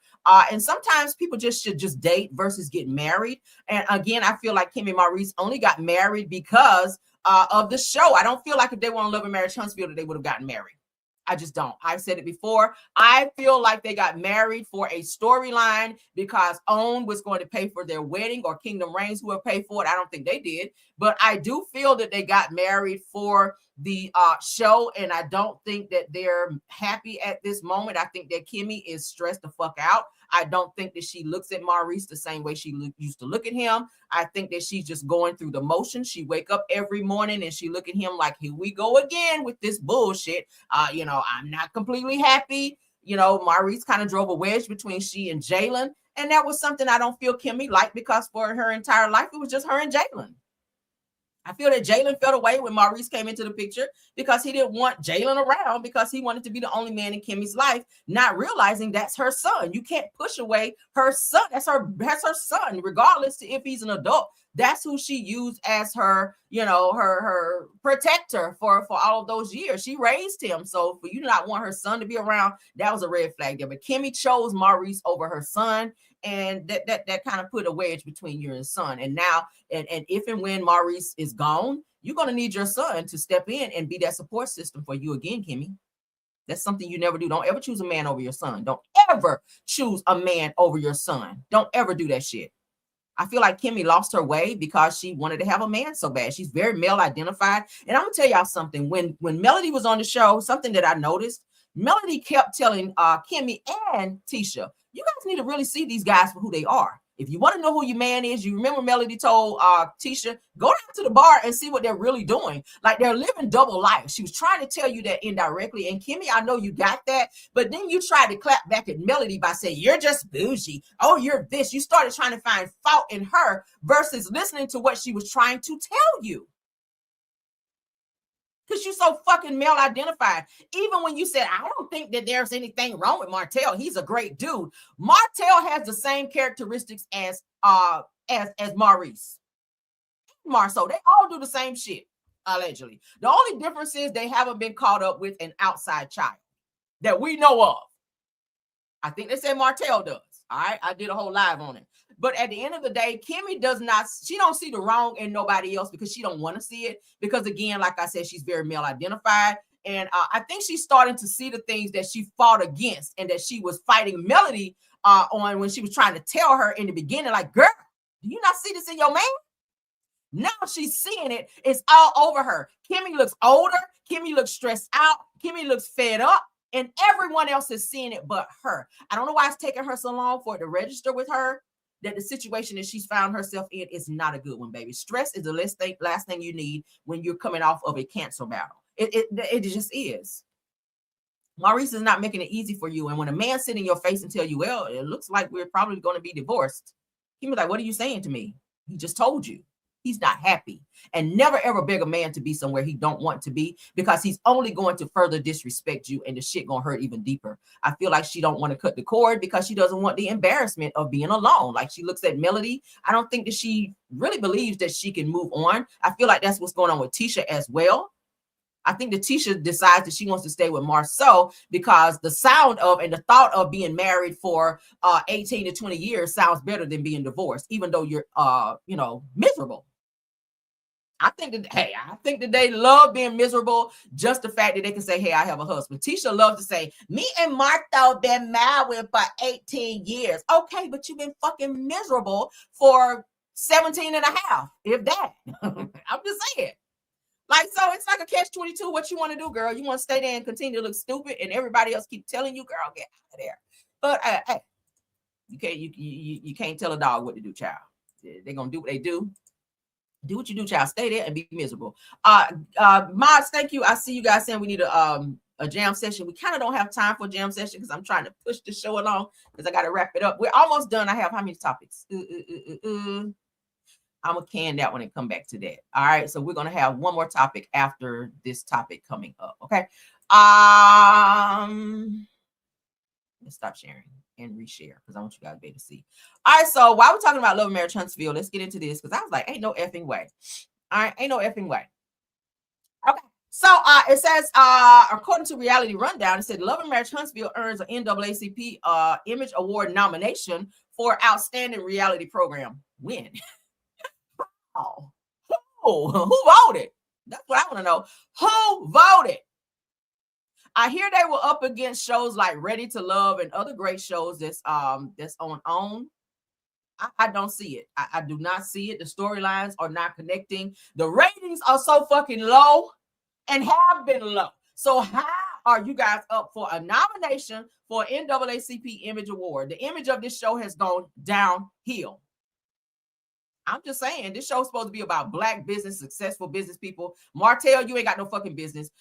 And sometimes people should just date versus get married. And again, I feel like Kim and Maurice only got married because of the show. I don't feel like if they want to Love and Marriage Huntsville that they would have gotten married. I just don't. I've said it before. I feel like they got married for a storyline because OWN was going to pay for their wedding, or Kingdom Reigns who have paid for it. I don't think they did. But I do feel that they got married for the show, and I don't think that they're happy at this moment. I think that Kimmy is stressed the fuck out. I don't think that she looks at Maurice the same way she used to look at him. I think that she's just going through the motions. She wake up every morning and she look at him like, here we go again with this bullshit. I'm not completely happy. Maurice kind of drove a wedge between she and Jalen, and that was something I don't feel Kimmy liked, because for her entire life, it was just her and Jalen. I feel that Jalen felt away when Maurice came into the picture because he didn't want Jalen around, because he wanted to be the only man in Kimmy's life, not realizing that's her son. You can't push away her son. That's her son, regardless to if he's an adult. That's who she used as her, her protector for all of those years. She raised him. So for you to not want her son to be around, that was a red flag there. But Kimmy chose Maurice over her son. And that kind of put a wedge between you and his son. And now, and if and when Maurice is gone, you're going to need your son to step in and be that support system for you again, Kimmy. That's something you never do. Don't ever choose a man over your son. Don't ever choose a man over your son. Don't ever do that shit. I feel like Kimmy lost her way because she wanted to have a man so bad. She's very male identified. And I'm going to tell y'all something. When Melody was on the show, something that I noticed, Melody kept telling Kimmy and Tisha, you guys need to really see these guys for who they are. If you want to know who your man is, you remember Melody told Tisha, go down to the bar and see what they're really doing. Like, they're living double life. She was trying to tell you that indirectly. And Kimmy, I know you got that, but then you tried to clap back at Melody by saying, you're just bougie. Oh, you're this. You started trying to find fault in her versus listening to what she was trying to tell you. Because you're so fucking male identified. Even when you said, I don't think that there's anything wrong with Martell. He's a great dude. Martell has the same characteristics as Maurice. Marceau, they all do the same shit, allegedly. The only difference is they haven't been caught up with an outside child that we know of. I think they said Martell does. All right. I did a whole live on it. But at the end of the day, Kimmy she don't see the wrong in nobody else because she don't want to see it. Because again, like I said, she's very male identified. And I think she's starting to see the things that she fought against and that she was fighting Melody on when she was trying to tell her in the beginning, like, girl, do you not see this in your man? Now she's seeing it. It's all over her. Kimmy looks older. Kimmy looks stressed out. Kimmy looks fed up. And everyone else is seeing it but her. I don't know why it's taking her so long for it to register with her that the situation that she's found herself in is not a good one, baby. Stress is the last thing you need when you're coming off of a cancer battle. It just is. Maurice is not making it easy for you. And when a man sit in your face and tell you, well, it looks like we're probably going to be divorced, he was like, what are you saying to me? He just told you. He's not happy. And never ever beg a man to be somewhere he don't want to be, because he's only going to further disrespect you, and the shit gonna hurt even deeper. I feel like she don't want to cut the cord because she doesn't want the embarrassment of being alone. Like, she looks at Melody. I don't think that she really believes that she can move on. I feel like that's what's going on with Tisha as well. I think that Tisha decides that she wants to stay with Marceau because the sound of and the thought of being married for 18 to 20 years sounds better than being divorced, even though you're miserable. I think that they love being miserable. Just the fact that they can say, hey, I have a husband. Tisha loves to say, me and Martha been married for 18 years. Okay, but you've been fucking miserable for 17 and a half, if that. I'm just saying. Like, so it's like a catch-22. What you want to do, girl? You want to stay there and continue to look stupid, and everybody else keep telling you, girl, get out of there. But hey, you can't tell a dog what to do, child. They're gonna do what they do. Do what you do, child. Stay there and be miserable. Mods, thank you. I see you guys saying we need a jam session. We kind of don't have time for a jam session because I'm trying to push the show along because I got to wrap it up. We're almost done. I have how many topics? I'm gonna can that one and come back to that. All right, so we're gonna have one more topic after this topic coming up. Okay. Let's stop sharing and reshare because I want you guys to be able to see. All right, so while we're talking about Love and Marriage Huntsville, let's get into this because I was like, ain't no effing way. All right, ain't no effing way. Okay, so it says, according to Reality Rundown, it said Love and Marriage Huntsville earns an NAACP Image Award nomination for Outstanding Reality Program. When? Oh, who voted? That's what I want to know. Who voted? I hear they were up against shows like Ready to Love and other great shows that's on OWN. I don't see it. I do not see it. The storylines are not connecting. The ratings are so fucking low and have been low. So how are you guys up for a nomination for NAACP Image Award? The image of this show has gone downhill. I'm just saying, this show's supposed to be about Black business, successful business people. Martell, you ain't got no fucking business.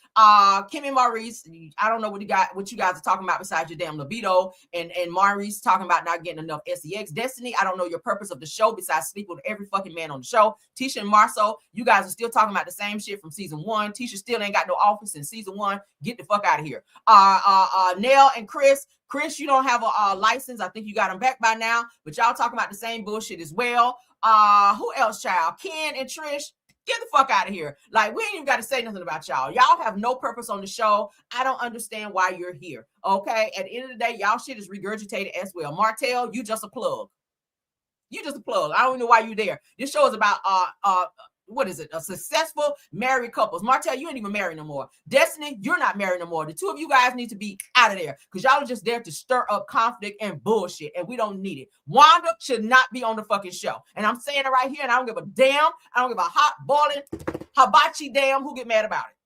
Kim and Maurice, I don't know what you guys are talking about besides your damn libido. And Maurice talking about not getting enough sex. Destiny, I don't know your purpose of the show besides sleep with every fucking man on the show. Tisha and Marceau, you guys are still talking about the same shit from season 1. Tisha still ain't got no office in season 1. Get the fuck out of here. Nell and Chris, you don't have a license. I think you got them back by now, but y'all talking about the same bullshit as well. Who else, child? Ken and Trish, get the fuck out of here. Like, we ain't even got to say nothing about y'all. Y'all have no purpose on the show. I don't understand why you're here. Okay. At the end of the day, y'all shit is regurgitated as well. Martell, you just a plug. You just a plug. I don't know why you're there. This show is about what is it? A successful married couples. Martell, you ain't even married no more. Destiny, you're not married no more. The two of you guys need to be out of there because y'all are just there to stir up conflict and bullshit, and we don't need it. Wanda should not be on the fucking show. And I'm saying it right here, and I don't give a damn. I don't give a hot, boiling, hibachi damn who get mad about it.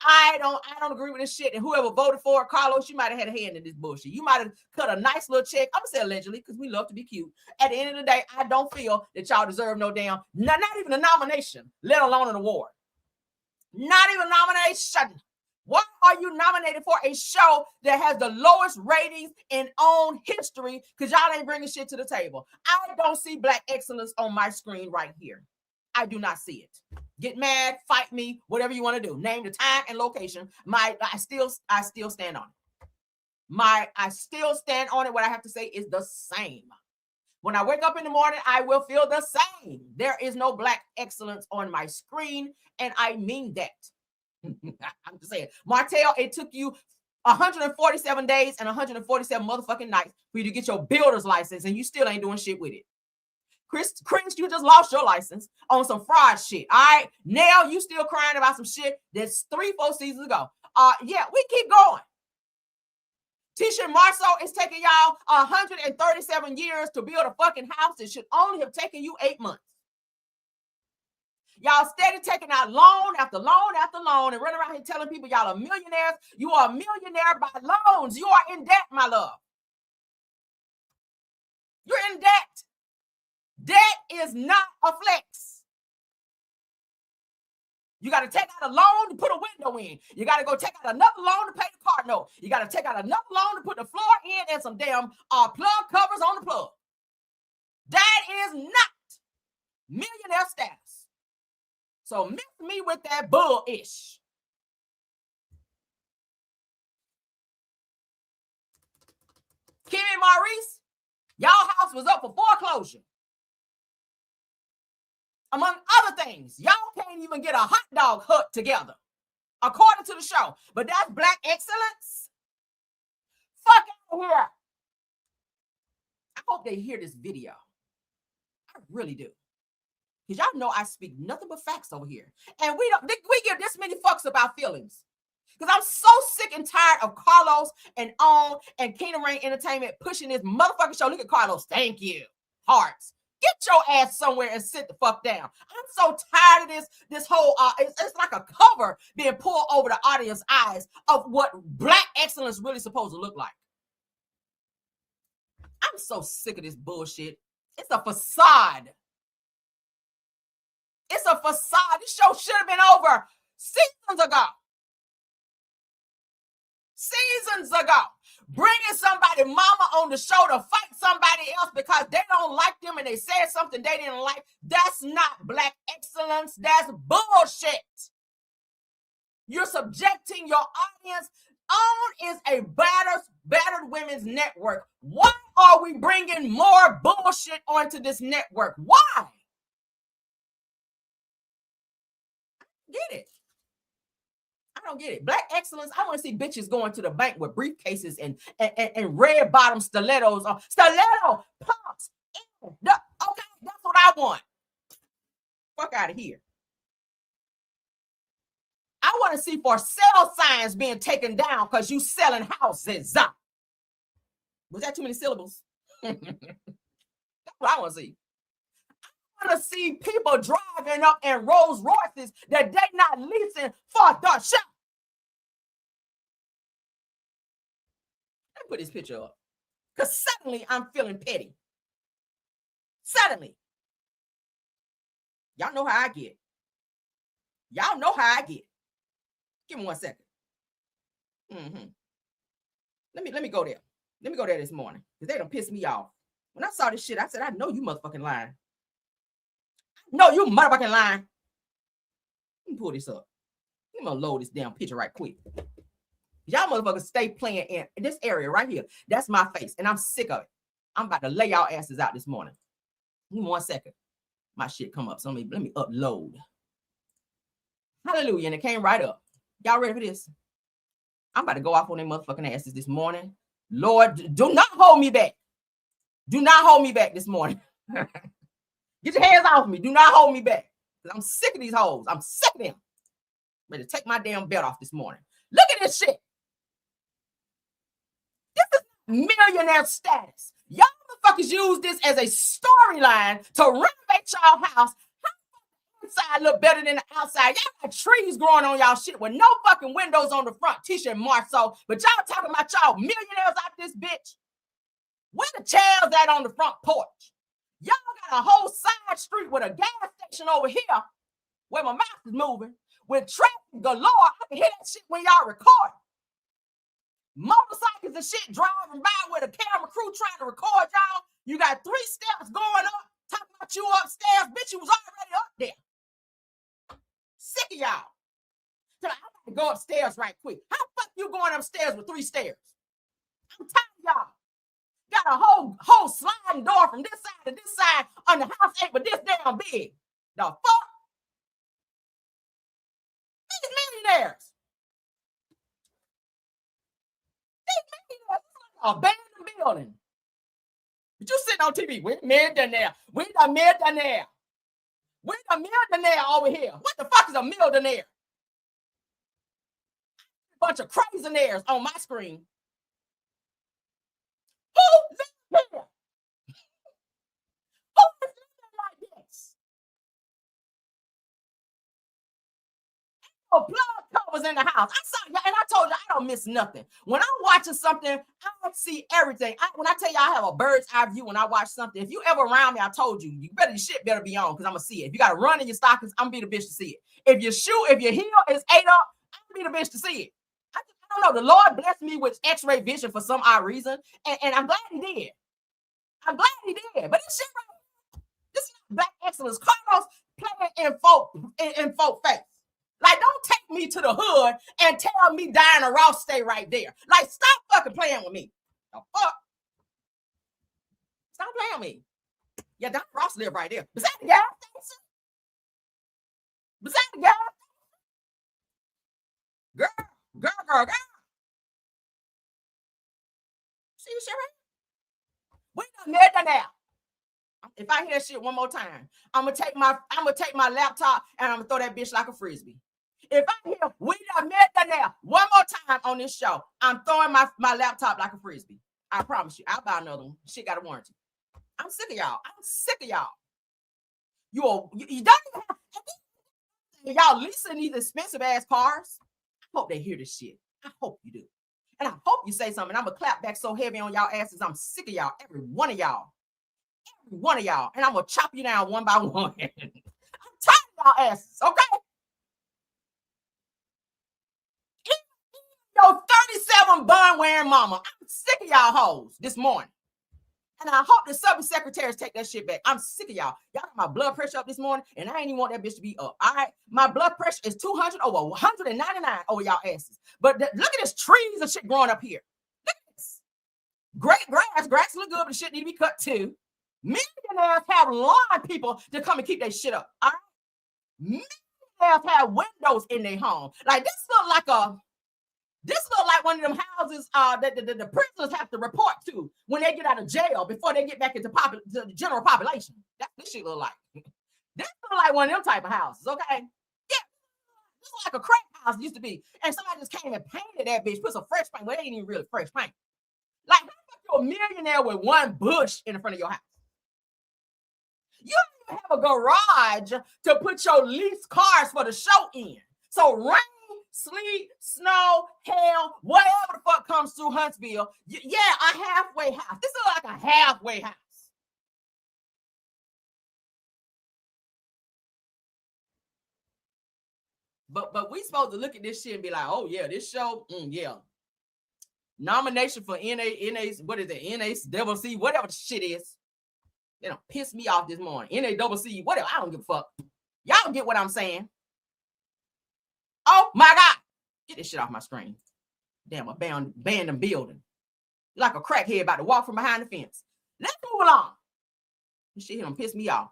I don't agree with this shit. And whoever voted for it, Carlos, you might have had a hand in this bullshit. You might have cut a nice little check. I'm gonna say allegedly because we love to be cute. At the end of the day, I don't feel that y'all deserve no damn, not even a nomination, let alone an award. Not even a nomination. Why are you nominated for a show that has the lowest ratings in OWN history? Because y'all ain't bringing shit to the table. I don't see Black excellence on my screen right here. I do not see it. Get mad, fight me, whatever you want to do. Name the time and location. I still stand on it. I still stand on it. What I have to say is the same. When I wake up in the morning, I will feel the same. There is no Black excellence on my screen, and I mean that. I'm just saying. Martell, it took you 147 days and 147 motherfucking nights for you to get your builder's license, and you still ain't doing shit with it. Chris, you just lost your license on some fraud shit. All right. Now you still crying about some shit that's 3-4 seasons ago. Yeah, we keep going. Tisha and Marceau, it's taking y'all 137 years to build a fucking house. It should only have taken you 8 months. Y'all steady taking out loan after loan after loan and running around here telling people y'all are millionaires. You are a millionaire by loans. You are in debt, my love. You're in debt. Debt is not a flex. You got to take out a loan to put a window in. You got to go take out another loan to pay the car note. You got to take out another loan to put the floor in and some damn plug covers on the plug. That is not millionaire status. So miss me with that bullish. Kim and Maurice, y'all house was up for foreclosure. Among other things, y'all can't even get a hot dog hut together, according to the show. But that's Black excellence? Fuck out of here. I hope they hear this video. I really do. Because y'all know I speak nothing but facts over here. And we give this many fucks about feelings. Because I'm so sick and tired of Carlos and OWN and Kingdom Reign Entertainment pushing this motherfucking show. Look at Carlos. Thank you. Hearts. Get your ass somewhere and sit the fuck down. I'm so tired of this whole, it's like a cover being pulled over the audience's eyes of what black excellence really supposed to look like. I'm so sick of this bullshit. It's a facade. It's a facade. This show should have been over seasons ago. Seasons ago. Bringing somebody mama on the show to fight somebody else because they don't like them and they said something they didn't like. That's not black excellence. That's bullshit. You're subjecting your audience. OWN is a battered women's network. Why are we bringing more bullshit onto this network? Why? Get it. I don't get it. Black excellence. I want to see bitches going to the bank with briefcases and red bottom stilettos on. Stiletto pumps. Okay, that's what I want. Fuck out of here. I want to see for sale signs being taken down because you selling houses. Was that too many syllables? That's what I want to see. I want to see people driving up in Rolls Royces that they not leasing for the show. Let me put this picture up. Because suddenly I'm feeling petty. Suddenly. Y'all know how I get. Y'all know how I get. Give me 1 second. Let me go there. Let me go there this morning. Because they done pissed me off. When I saw this shit, I said, I know you motherfucking lying. No, you motherfucking lying. Let me pull this up. Let me load this damn picture right quick. Y'all motherfuckers stay playing in this area right here. That's my face, and I'm sick of it. I'm about to lay y'all asses out this morning. Give me 1 second. My shit come up. So let me upload. Hallelujah. And it came right up. Y'all ready for this? I'm about to go off on them motherfucking asses this morning. Lord, do not hold me back. Do not hold me back this morning. Get your hands off me. Do not hold me back. Because I'm sick of these hoes. I'm sick of them. Ready to take my damn belt off this morning. Look at this shit. This is millionaire status. Y'all motherfuckers use this as a storyline to renovate y'all house. How inside look better than the outside? Y'all got trees growing on y'all shit with no fucking windows on the front. Tisha and Marceau. But y'all talking about y'all millionaires out this bitch. Where the chairs at on the front porch? Y'all got a whole side street with a gas station over here where my mouth is moving with traffic galore. I can hear that shit when y'all record. Motorcycles and shit driving by with a camera crew trying to record y'all. You got 3 steps going up, talking about you upstairs. Bitch, you was already up there. Sick of y'all. So I'm about to go upstairs right quick. How the fuck you going upstairs with 3 stairs? I'm tired of y'all. Got a whole sliding door from this side to this side on the house ain't but this damn big. The fuck? These millionaires. These millionaires. It's like an abandoned building. But you sitting on TV. We're millionaire. We're the millionaire. We're the millionaire over here. What the fuck is a millionaire? A bunch of crazonaires on my screen. Who lives here? Who is living like this? Oh, blood covers in the house. I saw y'all, and I told you I don't miss nothing. When I'm watching something, I see everything. When I tell you I have a bird's eye view when I watch something. If you ever around me, I told you, your shit better be on because I'm gonna see it. If you gotta run in your stockings, I'm gonna be the bitch to see it. If your heel is ate up, I'm gonna be the bitch to see it. I don't know. The Lord blessed me with X-ray vision for some odd reason, and I'm glad He did. I'm glad He did. But this shit right here, this is not black excellence. Carlos playing in folk face. Like, don't take me to the hood and tell me Diana Ross stay right there. Like, stop fucking playing with me. The fuck? Stop playing with me. Yeah, Diana Ross live right there. Beside the gas station. Beside the gas station. Girl. See this shit right? We done made that now. If I hear shit one more time, I'm gonna take my laptop and I'm gonna throw that bitch like a frisbee. If I hear we done made that now one more time on this show, I'm throwing my laptop like a frisbee. I promise you, I'll buy another one. Shit got a warranty. I'm sick of y'all. I'm sick of y'all. You don't even have, y'all leasing these expensive ass cars. I hope they hear this shit. I hope you do. And I hope you say something. I'm gonna clap back so heavy on y'all asses. I'm sick of y'all. Every one of y'all. Every one of y'all. And I'm gonna chop you down one by one. I'm tired of y'all asses, okay? Yo, 37 bun wearing mama. I'm sick of y'all hoes this morning. And I hope the sub-secretaries take that shit back. I'm sick of y'all. Y'all got my blood pressure up this morning, and I ain't even want that bitch to be up. All right, my blood pressure is 200 over 199 over y'all asses. But look at this trees and shit growing up here. Look at this. Great grass. Grass look good, but the shit need to be cut too. Millionaires have lawn people to come and keep their shit up. All right, millionaires have windows in their home. Like this look like one of them houses that the prisoners have to report to when they get out of jail before they get back into the general population. That's what this shit look like. This look like one of them type of houses, okay? Yeah, this look like a crack house used to be. And somebody just came and painted that bitch, put some fresh paint. Well, it ain't even really fresh paint. Like, how the fuck you a millionaire with one bush in the front of your house? You don't even have a garage to put your leased cars for the show in. So rain, sleet, snow, hail, whatever the fuck comes through Huntsville, yeah, a halfway house. This is like a halfway house. But we supposed to look at this shit and be like, oh yeah, this show, yeah. Nomination for NA's, what is it? NACC, whatever the shit is. They don't piss me off this morning. NACC, whatever. I don't give a fuck. Y'all get what I'm saying. Oh my God. Get this shit off my screen. Damn, abandoned building. Like a crackhead about to walk from behind the fence. Let's move along. This shit here don't piss me off.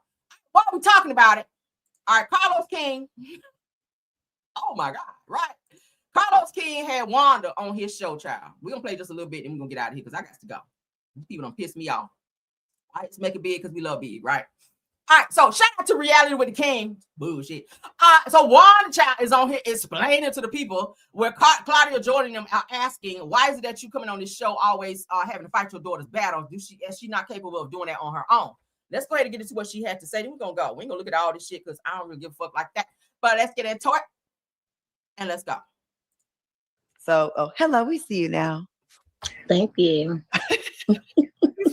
While we talking about it, all right, Carlos King. Oh my God, right? Carlos King had Wanda on his show, child. We're going to play just a little bit and we're going to get out of here because I got to go. These people don't piss me off. All right, let's make it big because we love big, right? All right, so shout out to Reality with the King. Bullshit. So Wanda child is on here explaining to the people where Claudia Jordan them are asking, why is it that you coming on this show always having to fight your daughter's battle? Is she not capable of doing that on her own? Let's go ahead and get into what she had to say. Then we're going to go. We ain't going to look at all this shit because I don't really give a fuck like that. But let's get into it and let's go. So, hello, we see you now. Thank you.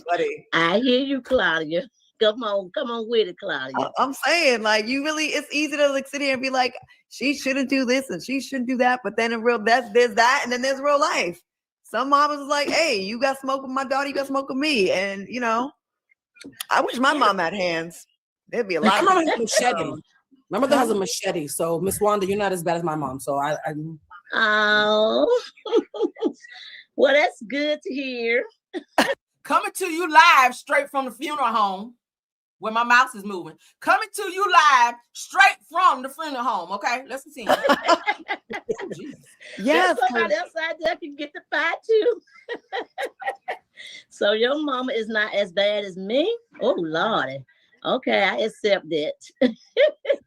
Buddy. I hear you, Claudia. Come on with it, Claudia. I'm saying, like, you really, it's easy to like sit here and be like, she shouldn't do this and she shouldn't do that. But then in real, there's that, and then there's real life. Some mamas is like, hey, you got smoke with my daughter, you got smoke with me. And you know, I wish my mom had hands. There'd be a lot. My mom has a machete. My mother has a machete. So Miss Wanda, you're not as bad as my mom. So I Oh, well, that's good to hear. Coming to you live straight from the funeral home where my mouse is moving. Coming to you live straight from the funeral home. Okay, let's continue. Yes, somebody else out there can get the fight too. So your mama is not as bad as me? Oh Lordy. Okay, I accept that.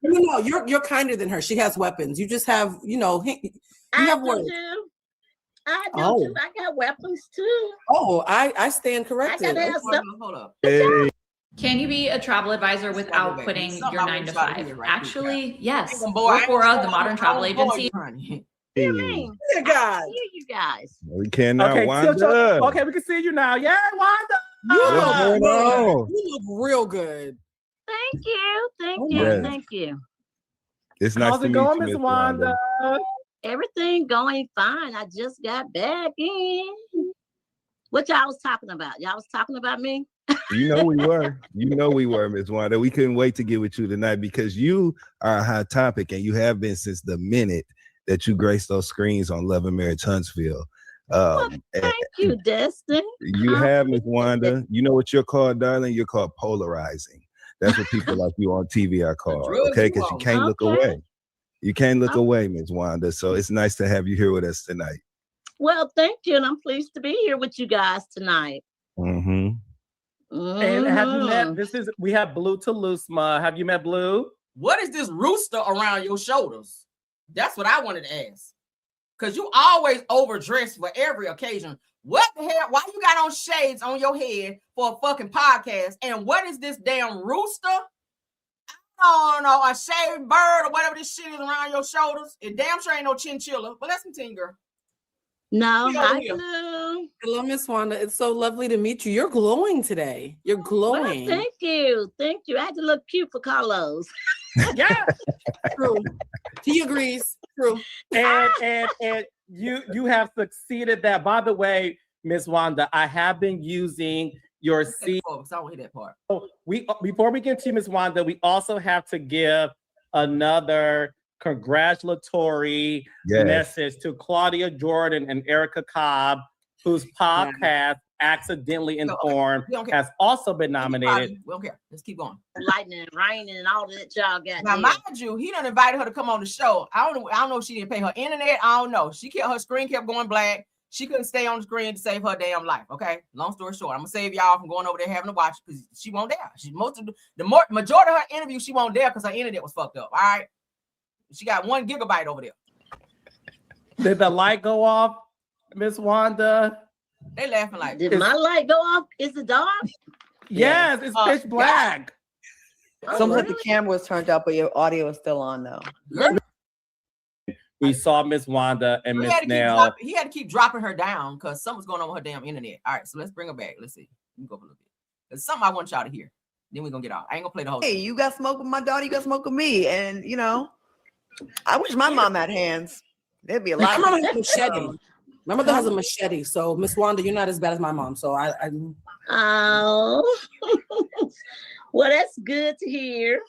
No, you're kinder than her. She has weapons. You just have, you have words. I do too. I got weapons too. Oh, I stand corrected. I gotta have Hold up. Hey. Can you be a travel advisor without quitting your 9 to 5? Actually, yes. Workora, the modern travel agency. Hey. You guys. You guys. We can now, Wanda. Okay, we can see you now. Yeah, Wanda. You look real good. Thank you. Thank you. Yes. Thank you. It's nice to meet you, Miss Wanda. Everything going fine. I just got back in. What y'all was talking about? Y'all was talking about me? You know we were, Miss Wanda. We couldn't wait to get with you tonight because you are a hot topic and you have been since the minute that you graced those screens on Love and Marriage Huntsville. Thank you, Destin. You have, Miss Wanda. You know what you're called, darling? You're called polarizing. That's what people like you on TV are called, okay? Because you can't look away. You can't look away, Ms. Wanda. So it's nice to have you here with us tonight. Well, thank you. And I'm pleased to be here with you guys tonight. Mm-hmm. And have you met, we have Blue Toulousma. Have you met Blue? What is this rooster around your shoulders? That's what I wanted to ask. Because you always overdress for every occasion. What the hell? Why you got on shades on your head for a fucking podcast? And what is this damn rooster? I don't know, a shaved bird or whatever this shit is around your shoulders. It damn sure ain't no chinchilla. But let's continue, girl. No, hi, Blue. Blue. Hello, Miss Wanda. It's so lovely to meet you. You're glowing today. You're glowing. Well, thank you. Thank you. I had to look cute for Carlos. Yeah. True. He agrees. True. And you have succeeded that. By the way, Miss Wanda, I have been using your seed. Oh, so I don't hear that part. Before we get to Miss Wanda, we also have to give another congratulatory message to Claudia Jordan and Erica Cobb, whose podcast Accidentally Informed has also been nominated. We don't care. Let's keep going. Lightning and raining and all that y'all got. Now, mind you, he done invited her to come on the show. I don't know if she didn't pay her internet. I don't know. Her screen kept going black. She couldn't stay on the screen to save her damn life. Okay. Long story short, I'm gonna save y'all from going over there having to watch because she won't dare. The majority of her interview, she won't dare because her internet was fucked up. All right. She got 1 gigabyte over there. Did the light go off, Miss Wanda? They laughing like, did my light go off? Is it dark? Yes, it's pitch black. Sounds like the camera was turned up, but your audio is still on though. We saw Miss Wanda and Miss Nell. He had to keep dropping her down because something's going on with her damn internet. All right, so let's bring her back. Let's see. Let me go up a little bit. There's something I want y'all to hear. Then we're gonna get off. I ain't gonna play the whole Hey, thing. you got smoke with my daughter, you got smoke with me. And I wish my mom had hands. There'd be a lot. My mom has a machete. My mother has a machete. So Miss Wanda, you're not as bad as my mom. So I Oh, well, that's good to hear.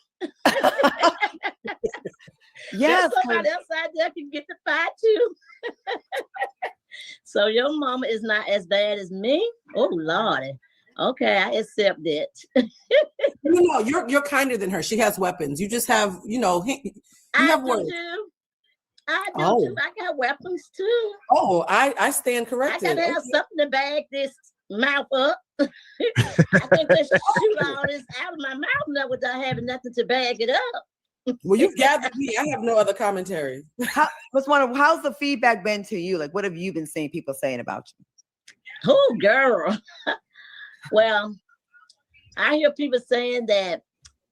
Yes, somebody else out there can get the fight too. So your mama is not as bad as me. Oh Lordy. Okay, I accept that. You're kinder than her. She has weapons. You just have, you have words. I do too. I got weapons too. Oh, I stand corrected. I gotta have something to bag this mouth up. I think they should shoot all this out of my mouth now without having nothing to bag it up. Well, you gathered me. I have no other commentary. How's the feedback been to you? Like, what have you been seeing people saying about you? Oh, girl. Well, I hear people saying that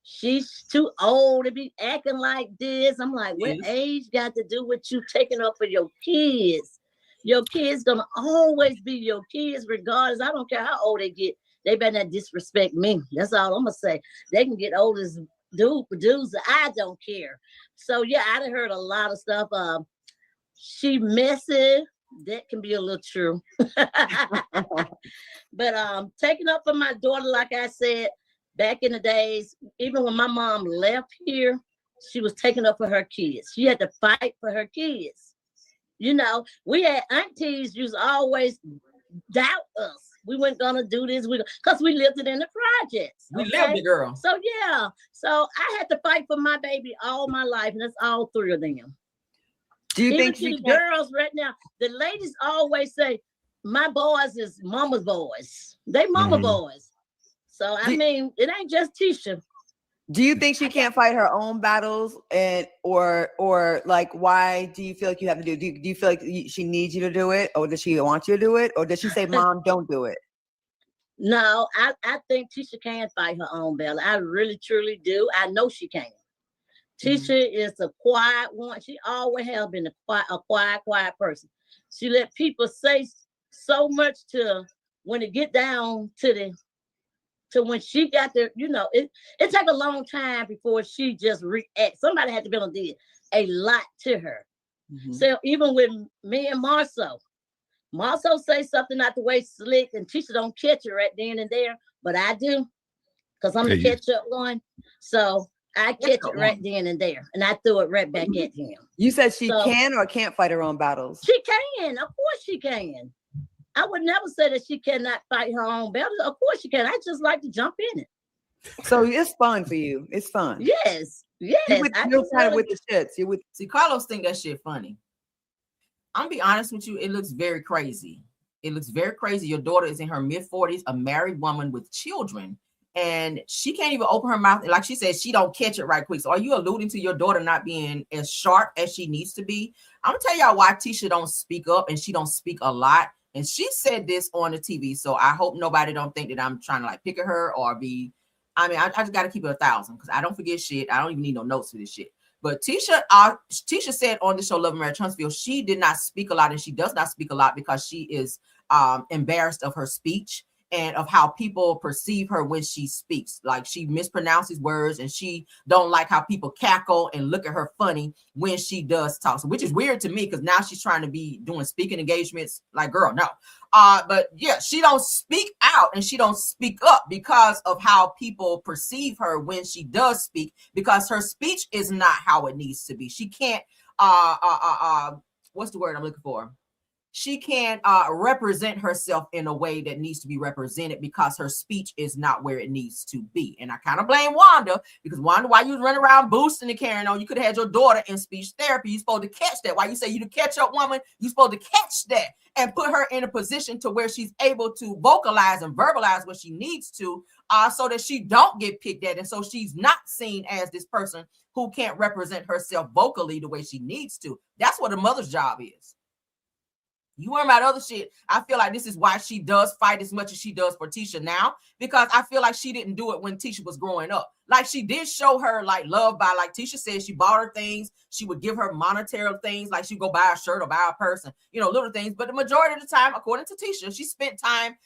she's too old to be acting like this. I'm like, what age got to do with you taking up for your kids? Your kids gonna always be your kids, regardless. I don't care how old they get. They better not disrespect me. That's all I'm gonna say. They can get old as dudes. I don't care. So yeah, I done heard a lot of stuff. She messy. That can be a little true. But taking up for my daughter, like I said, back in the days, even when my mom left here, she was taking up for her kids. She had to fight for her kids. We had aunties used to always doubt us. We weren't gonna do this because we lived it in the projects. We lived it, girl. So yeah, so I had to fight for my baby all my life, and that's all 3 of them. Do you Even think the girls right now, the ladies always say, my boys is mama's boys. They mama boys. So I mean, it ain't just Tisha. Do you think she can't fight her own battles, or like, why do you feel like you have to do? Do you feel like she needs you to do it, or does she want you to do it, or does she say, "Mom, don't do it"? No, I think Tisha can fight her own battle. I really, truly do. I know she can. Tisha is a quiet one. She always has been a quiet person. She let people say so much to when it get down to when she got there, it take a long time before she just react. Somebody had to be able to do a lot to her. So even with me and Marceau say something not the way slick, and Tisha don't catch it right then and there, but I do, because I'm the catch up one. So I catch it right then and there, and I threw it right back at him. You said she can or can't fight her own battles? She can. Of course she can. I would never say that she cannot fight her own battles. Of course she can. I just like to jump in it. So it's fun for you. It's fun. Yes. You're kind of with the shits. See, Carlos think that shit funny. I'm gonna be honest with you. It looks very crazy. Your daughter is in her mid-40s, a married woman with children, and she can't even open her mouth. Like she said, she don't catch it right quick. So are you alluding to your daughter not being as sharp as she needs to be? I'm gonna tell y'all why Tisha don't speak up and she don't speak a lot. And she said this on the TV. So I hope nobody don't think that I'm trying to like pick at her or be, I mean, I just got to keep it 1,000 because I don't forget shit. I don't even need no notes for this shit. But Tisha said on the show Love and Marriage Huntsville, she did not speak a lot, and she does not speak a lot because she is embarrassed of her speech and of how people perceive her when she speaks. Like she mispronounces words, and she don't like how people cackle and look at her funny when she does talk. So, which is weird to me because now she's trying to be doing speaking engagements. Like, girl, no. But yeah, she don't speak out and she don't speak up because of how people perceive her when she does speak, because her speech is not how it needs to be. She can't what's the word I'm looking for? She can't represent herself in a way that needs to be represented because her speech is not where it needs to be. And I kind of blame Wanda, because Wanda, why you was running around boosting and carrying on? You could have had your daughter in speech therapy. You're supposed to catch that. Why you say you the catch-up woman? You're supposed to catch that and put her in a position to where she's able to vocalize and verbalize what she needs to, so that she don't get picked at. And so she's not seen as this person who can't represent herself vocally the way she needs to. That's what a mother's job is. You worry about other shit. I feel like this is why she does fight as much as she does for Tisha now, because I feel like she didn't do it when Tisha was growing up. Like she did show her like love by, like Tisha said, she bought her things. She would give her monetary things, like she'd go buy a shirt or buy a purse and, you know, little things. But the majority of the time, according to Tisha, she spent time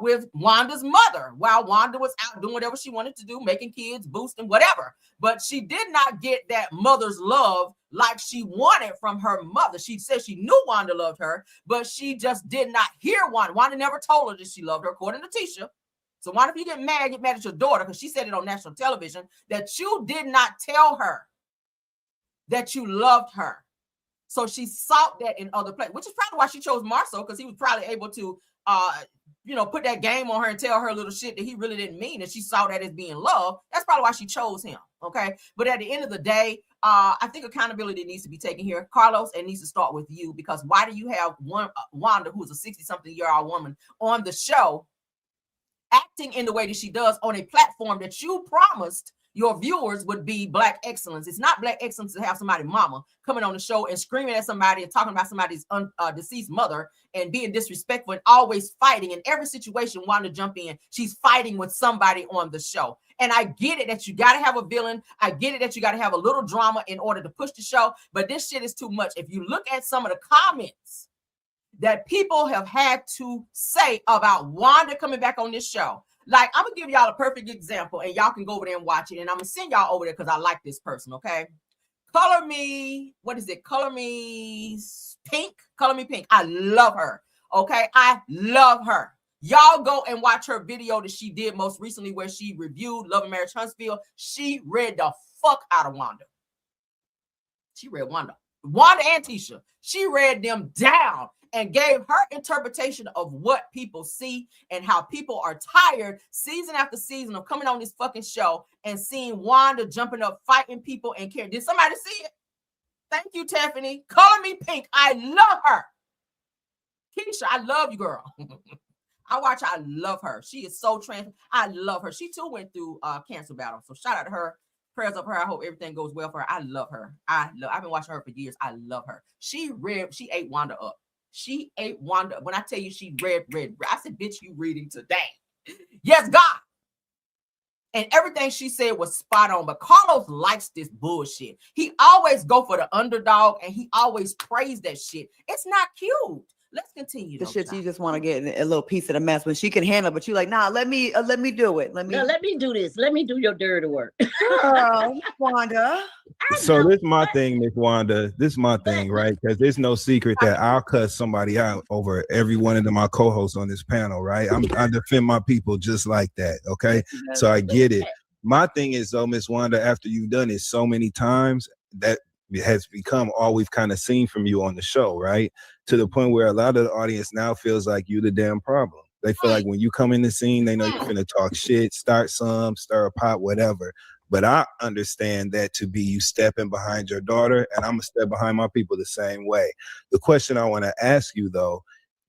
with Wanda's mother while Wanda was out doing whatever she wanted to do, making kids, boosting, whatever. But she did not get that mother's love like she wanted from her mother. She said she knew Wanda loved her, but she just did not hear Wanda. Wanda never told her that she loved her, according to Tisha. So Wanda, if you get mad at your daughter, because she said it on national television, that you did not tell her that you loved her. So she sought that in other places, which is probably why she chose Marceau, because he was probably able to you know, put that game on her and tell her little shit that he really didn't mean, and she saw that as being love. That's probably why she chose him. Okay. But at the end of the day, I think accountability needs to be taken here. Carlos, it needs to start with you, because why do you have Wanda, who's a 60-something-year-old woman, on the show acting in the way that she does on a platform that you promised your viewers would be Black excellence? It's not Black excellence to have somebody's mama coming on the show and screaming at somebody and talking about somebody's deceased mother and being disrespectful and always fighting. In every situation, wanting to jump in, she's fighting with somebody on the show. And I get it that you got to have a villain. I get it that you got to have a little drama in order to push the show. But this shit is too much. If you look at some of the comments that people have had to say about Wanda coming back on this show, like, I'm gonna give y'all a perfect example, and y'all can go over there and watch it, and I'm gonna send y'all over there because I like this person. Okay, Color Me, what is it? Color Me Pink. Color Me Pink. I love her. Okay, I love her. Y'all go and watch her video that she did most recently, where she reviewed Love and Marriage Huntsville. She read the fuck out of Wanda. She read Wanda and Tisha. She read them down and gave her interpretation of what people see and how people are tired season after season of coming on this fucking show and seeing Wanda jumping up, fighting people and caring. Did somebody see it? Thank you, Tiffany. Color Me Pink. I love her. Keisha, I love you, girl. I love her. She is so trans. I love her. She too went through cancer battle. So shout out to her. Prayers up her. I hope everything goes well for her. I love her. I've been watching her for years. I love her. She ate Wanda up. She ate Wanda. When I tell you she read. I said, bitch, you reading today. Yes, God. And everything she said was spot on. But Carlos likes this bullshit. He always go for the underdog, and he always praise that shit. It's not cute. Let's continue. The shit you just want to get a little piece of the mess when she can handle, but you like, nah, let me do it. Let me do this. Let me do your dirty work. Girl, Wanda. So this is my thing, Miss Wanda. This is my thing, right? Because there's no secret that I'll cuss somebody out over every one of my co-hosts on this panel, right? I defend my people just like that, okay? So I get it. My thing is, though, Miss Wanda, after you've done it so many times, that it has become all we've kind of seen from you on the show, right? To the point where a lot of the audience now feels like you the damn problem. They feel like when you come in the scene, they know you're finna talk shit, start some, stir a pot, whatever. But I understand that to be you stepping behind your daughter, and I'm gonna step behind my people the same way. The question I want to ask you, though,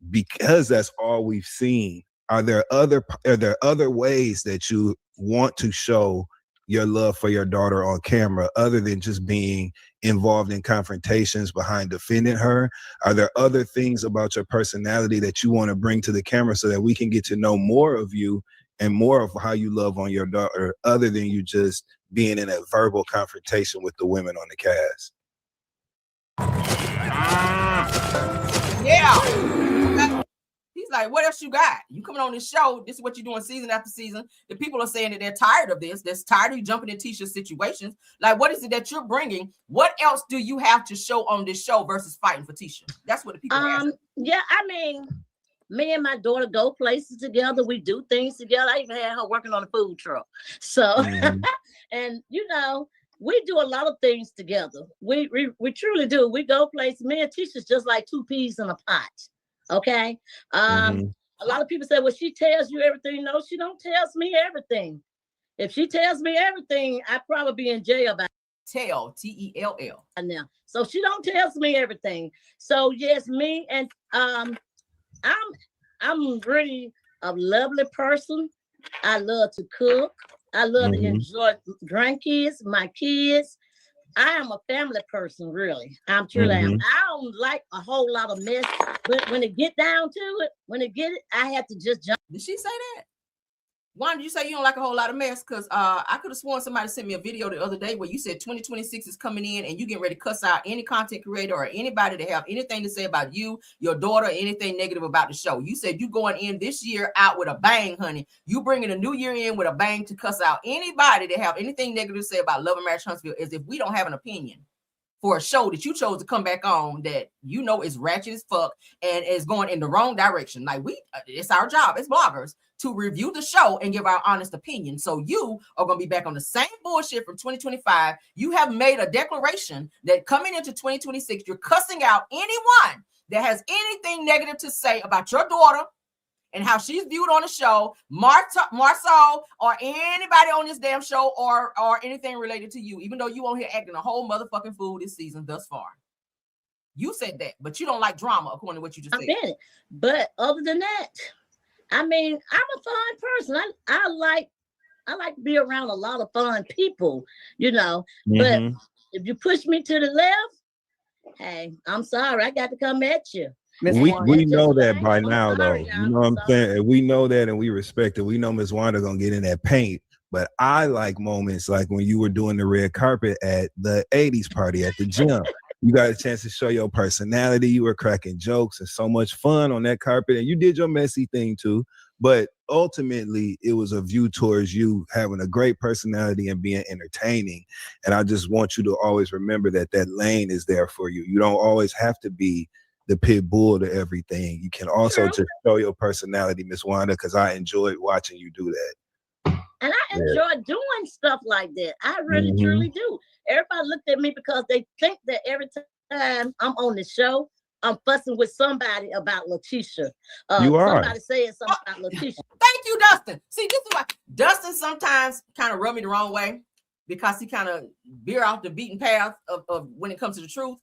because that's all we've seen, are there other ways that you want to show your love for your daughter on camera, other than just being involved in confrontations behind defending her? Are there other things about your personality that you want to bring to the camera so that we can get to know more of you and more of how you love on your daughter, other than you just being in a verbal confrontation with the women on the cast? Yeah. He's like, what else you got? You coming on this show, this is what you're doing season after season. The people are saying that they're tired of this. They're tired of you jumping in Tisha's situations. Like, what is it that you're bringing? What else do you have to show on this show versus fighting for Tisha? That's what the people are asking. Yeah, I mean, me and my daughter go places together. We do things together. I even had her working on a food truck. So, and you know, we do a lot of things together. We truly do. We go places. Me and Tisha's just like two peas in a pot. Okay. A lot of people say, well, she tells you everything. No, she don't tells me everything. If she tells me everything, I'd probably be in jail by tell, T-E-L-L. now. So she don't tells me everything. So yes, me and I'm really a lovely person. I love to cook. I love to enjoy grandkids, my kids. I am a family person, really. I'm truly am. I don't like a whole lot of mess, but when it get down to it, I have to just jump. Did she say that? Why did you say you don't like a whole lot of mess? Because I could have sworn somebody sent me a video the other day where you said 2026 is coming in and you getting ready to cuss out any content creator or anybody that have anything to say about you, your daughter, or anything negative about the show. You said you going in this year out with a bang, honey. You bringing a new year in with a bang to cuss out anybody that have anything negative to say about Love and Marriage Huntsville, as if we don't have an opinion for a show that you chose to come back on that you know is ratchet as fuck and is going in the wrong direction. Like it's our job as bloggers to review the show and give our honest opinion. So you are going to be back on the same bullshit from 2025. You have made a declaration that coming into 2026, you're cussing out anyone that has anything negative to say about your daughter and how she's viewed on the show, Marceau, or anybody on this damn show, or anything related to you, even though you on here acting a whole motherfucking fool this season thus far. You said that, but you don't like drama, according to what you just said. But other than that, I mean, I'm a fun person. I like to be around a lot of fun people, you know. But if you push me to the left, hey, I'm sorry, I got to come at you. We know that by now, though. You know what I'm saying? We know that and we respect it. We know Ms. Wanda gonna get in that paint. But I like moments like when you were doing the red carpet at the 80s party at the gym. You got a chance to show your personality. You were cracking jokes and so much fun on that carpet. And you did your messy thing too. But ultimately, it was a view towards you having a great personality and being entertaining. And I just want you to always remember that that lane is there for you. You don't always have to be the pit bull to everything. You can also just show your personality, Miss Wanda, because I enjoyed watching you do that. And I enjoy doing stuff like that. I really, truly do. Everybody looked at me because they think that every time I'm on the show, I'm fussing with somebody about Letitia. You are. Somebody saying something about Letitia. Thank you, Dustin. See, this is why Dustin sometimes kind of rub me the wrong way because he kind of veer off the beaten path of when it comes to the truth.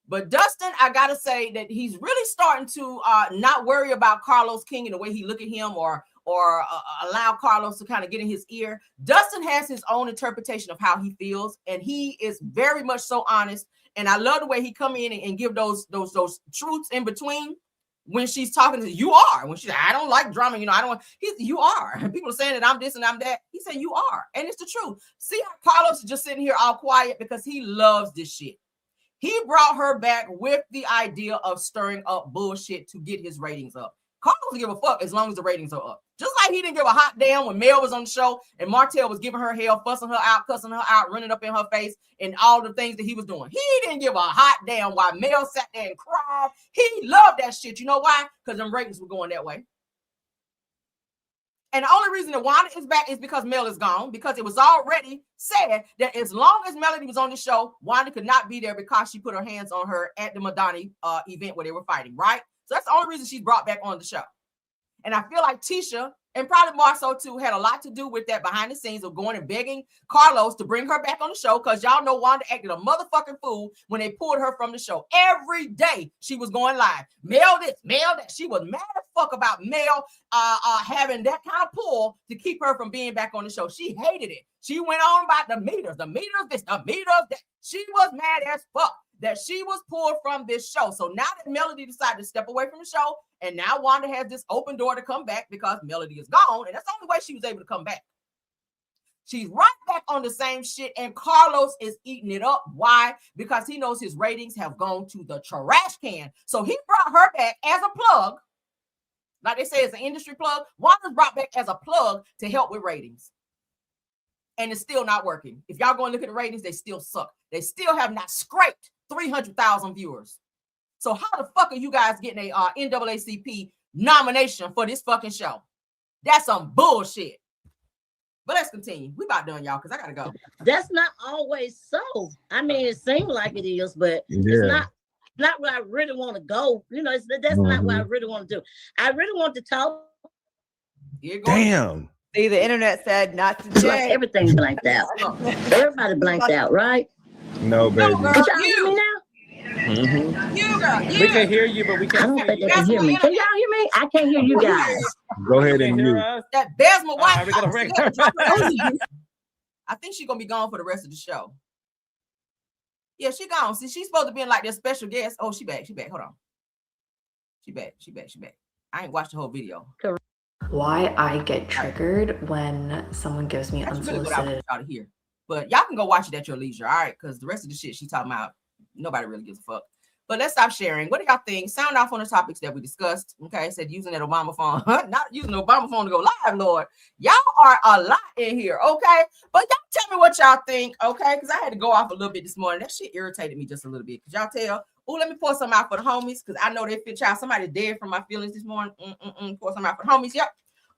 But Dustin, I gotta say that he's really starting to not worry about Carlos King and the way he look at him or allow Carlos to kind of get in his ear. Dustin has his own interpretation of how he feels, and he is very much so honest. And I love the way he come in and give those truths in between when she's talking to you are. When she's like, I don't like drama, you know, I don't. You are. People are saying that I'm this and I'm that. He said you are, and it's the truth. See how Carlos is just sitting here all quiet because he loves this shit. He brought her back with the idea of stirring up bullshit to get his ratings up. Carlos doesn't give a fuck as long as the ratings are up. Just like he didn't give a hot damn when Mel was on the show and Martell was giving her hell, fussing her out, cussing her out, running up in her face, and all the things that he was doing. He didn't give a hot damn while Mel sat there and cried. He loved that shit. You know why? Because them ratings were going that way. And the only reason that Wanda is back is because Mel is gone, because it was already said that as long as Melody was on the show, Wanda could not be there because she put her hands on her at the Madani event where they were fighting, right? So that's the only reason she's brought back on the show. And I feel like Tisha and probably more so too, had a lot to do with that behind the scenes of going and begging Carlos to bring her back on the show, because y'all know Wanda acted a motherfucking fool when they pulled her from the show. Every day she was going live. Mail this, mail that. She was mad as fuck about Mel having that kind of pull to keep her from being back on the show. She hated it. She went on about the meters this, the meters that. She was mad as fuck that she was pulled from this show. So now that Melody decided to step away from the show, and now Wanda has this open door to come back because Melody is gone, and that's the only way she was able to come back. She's right back on the same shit, and Carlos is eating it up. Why? Because he knows his ratings have gone to the trash can. So he brought her back as a plug. Like they say, it's an industry plug. Wanda's brought back as a plug to help with ratings. And it's still not working. If y'all go and look at the ratings, they still suck. They still have not scraped 300,000 viewers. So how the fuck are you guys getting a NAACP nomination for this fucking show? That's some bullshit. But let's continue. We about done, y'all, because I gotta go. That's not always so. I mean, it seems like it is, but it's not where I really want to go. You know, that's not what I really want to do. I really want to talk. Damn. See, the internet said not today. Everything blanked out. Everybody blanked out, right? No, baby. Did y'all hear me now? You girl, We can hear you, but we I can't don't hear think you. they can hear me. Can y'all hear me? I can't hear you guys. Go ahead and mute. That Besma White. we're gonna bring I think she's gonna be gone for the rest of the show. Yeah, she gone. See, she's supposed to be in like their special guest. Oh, she back. Hold on. She back. I ain't watched the whole video. Why I get triggered when someone gives me That's really unsolicited. what I want y'all to hear. But y'all can go watch it at your leisure, all right? Because the rest of the shit she talking about, nobody really gives a fuck. But let's stop sharing. What do y'all think? Sound off on the topics that we discussed. Okay, I said using that Obama phone, not using the Obama phone to go live, Lord. Y'all are a lot in here, okay? But y'all tell me what y'all think, okay? Because I had to go off a little bit this morning. That shit irritated me just a little bit. Could y'all tell? Oh, let me pour some out for the homies, because I know they fit y'all. Somebody dead from my feelings this morning. Pour some out for the homies. Yep.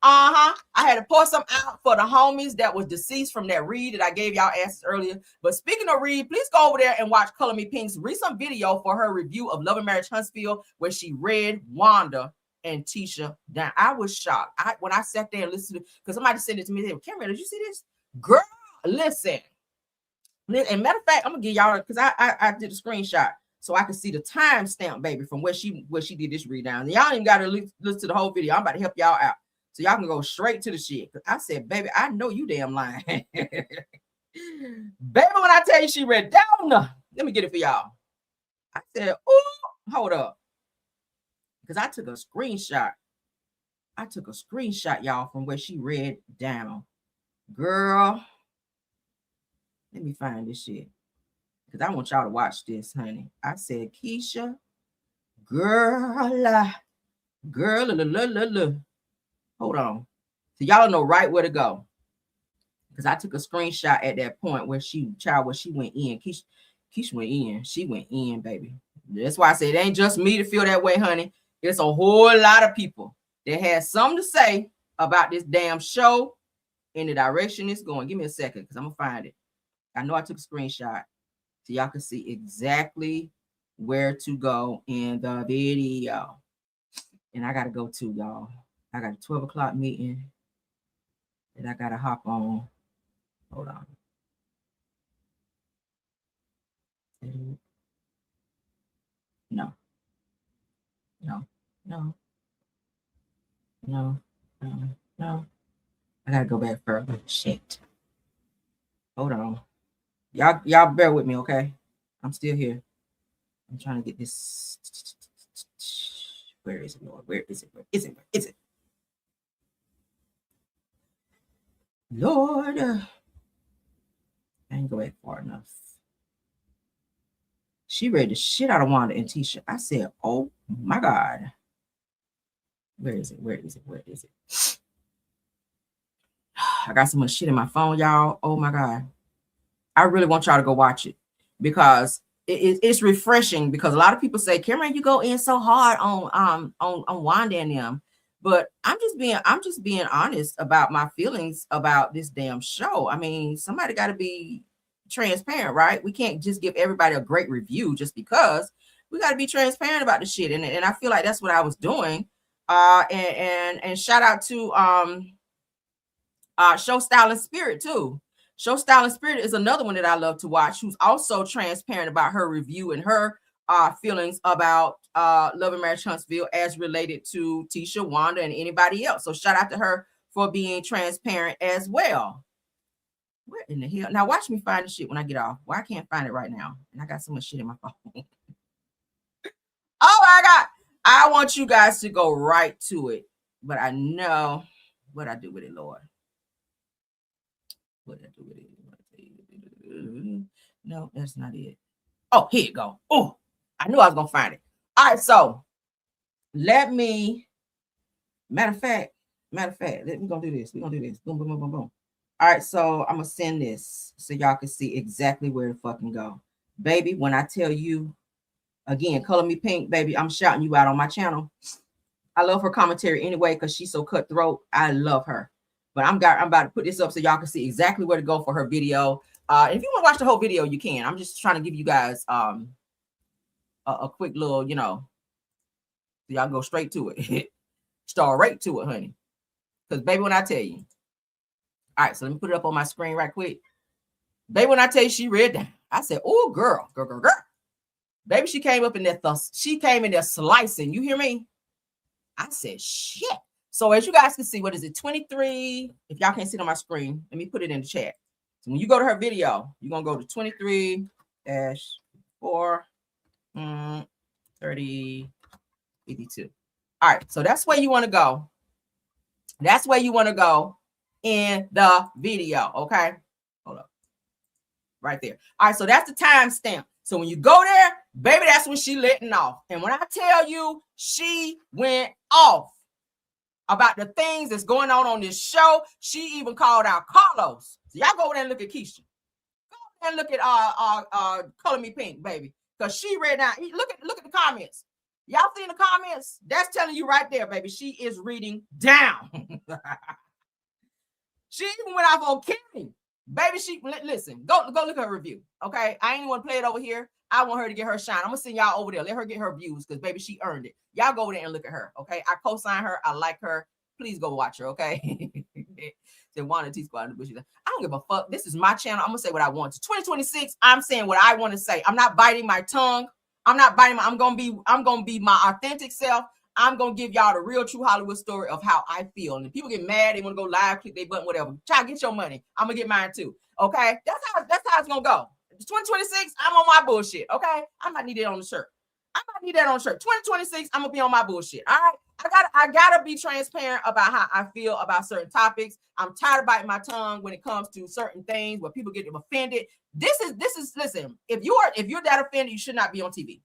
I had to pour some out for the homies that was deceased from that read that I gave y'all answers earlier. But speaking of read, please go over there and watch Color Me Pink's recent video for her review of Love and Marriage Huntsville, where she read Wanda and Tisha down. I was shocked. When I sat there and listened to, because somebody sent it to me, they said, Cameron, did you see this? Girl, listen. And matter of fact, I'm gonna give y'all, because I did a screenshot so I could see the timestamp, baby, from where she did this read down. And y'all ain't gotta listen to the whole video. I'm about to help y'all out. So y'all can go straight to the shit. I said, baby, I know you damn lying. Baby, when I tell you she read down, let me get it for y'all. I said, oh, hold up. Because I took a screenshot. Y'all, from where she read down. Girl, let me find this shit. Because I want y'all to watch this, honey. I said, Keisha, girl. Hold on. So y'all know right where to go. Because I took a screenshot at that point where she went in. Keisha went in. She went in, baby. That's why I said it ain't just me to feel that way, honey. It's a whole lot of people that had something to say about this damn show and the direction it's going. Give me a second, because I'm going to find it. I know I took a screenshot so y'all can see exactly where to go in the video. And I got to go too, y'all. I got a 12 o'clock meeting that I got to hop on. Hold on. No. I got to go back further. Shit. Hold on. Y'all bear with me, okay? I'm still here. I'm trying to get this. Where is it, Lord? Where is it? Lord, I ain't go back far enough. She read the shit out of Wanda and Tisha. I said, oh my God. Where is it? I got so much shit in my phone, y'all. Oh my God. I really want y'all to go watch it, because it's refreshing, because a lot of people say, Cameron, you go in so hard on Wanda and them. But I'm just being honest about my feelings about this damn show. I mean, somebody got to be transparent, right? We can't just give everybody a great review just because. We got to be transparent about the shit. And I feel like that's what I was doing. And shout out to Show Style and Spirit too. Show Style and Spirit is another one that I love to watch, who's also transparent about her review and her feelings about Love and Marriage Huntsville as related to Tisha, Wanda, and anybody else. So shout out to her for being transparent as well. Where in the hell? Now watch me find the shit when I get off. Well, I can't find it right now. And I got so much shit in my phone. Oh my God. I want you guys to go right to it. But I know what I do with it, Lord. What I do with it. No, that's not it. Oh, here you go. Oh, I knew I was gonna find it. All right, so let me matter of fact, we're gonna do this. We're gonna do this. Boom, boom, boom, boom, boom. All right, so I'm gonna send this so y'all can see exactly where to fucking go. Baby, when I tell you again, color me pink, baby, I'm shouting you out on my channel. I love her commentary anyway because she's so cutthroat. I love her. But I'm about to put this up so y'all can see exactly where to go for her video. If you want to watch the whole video, you can. I'm just trying to give you guys a quick little, you know, so y'all go straight to it. Start right to it, honey. Because baby, when I tell you. All right, so let me put it up on my screen right quick. Baby, when I tell you she read that, I said, oh, girl. Baby, she came up in there. She came in there slicing. You hear me? I said, shit. So as you guys can see, what is it? 23. If y'all can't see it on my screen, let me put it in the chat. So when you go to her video, you're going to go to 23-4 30 52. All right. So that's where you want to go. That's where you want to go in the video. Okay. Hold up. Right there. All right. So that's the timestamp. So when you go there, baby, that's when she letting off. And when I tell you she went off about the things that's going on this show, she even called out Carlos. So y'all go over there and look at Keisha. Go over there and look at Color Me Pink, baby. Because she read down. Look at the comments. Y'all seen the comments? That's telling you right there, baby. She is reading down. She even went off on Kimmy. Baby, listen, go look at her review. Okay. I ain't want to play it over here. I want her to get her shine. I'm gonna send y'all over there. Let her get her views because baby, she earned it. Y'all go over there and look at her. Okay. I co-sign her. I like her. Please go watch her. Okay. Then Wanda T Squad in the bushes. I don't give a fuck. This is my channel. I'm gonna say what I want. 2026. I'm saying what I want to say. I'm not biting my tongue. I'm gonna be my authentic self. I'm gonna give y'all the real true Hollywood story of how I feel. And if people get mad, they want to go live, click their button, whatever. Try to get your money. I'm gonna get mine too. Okay, that's how it's gonna go. 2026, I'm on my bullshit. Okay, I might need it on the shirt. 2026, I'm gonna be on my bullshit. All right, I gotta be transparent about how I feel about certain topics. I'm tired of biting my tongue when it comes to certain things where people get offended. This is listen. If you're that offended, you should not be on TV.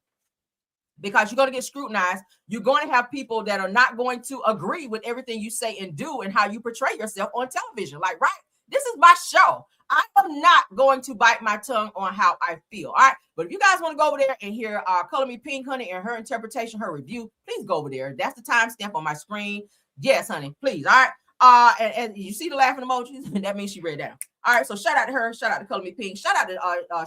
Because you're going to get scrutinized. You're going to have people that are not going to agree with everything you say and do and how you portray yourself on television. Like, right? This is my show. I am not going to bite my tongue on how I feel. All right. But if you guys want to go over there and hear Color Me Pink, honey, and her interpretation, her review, please go over there. That's the timestamp on my screen. Yes, honey, please. All right. And you see the laughing emojis? That means she read down. All right. So shout out to her. Shout out to Color Me Pink. Shout out to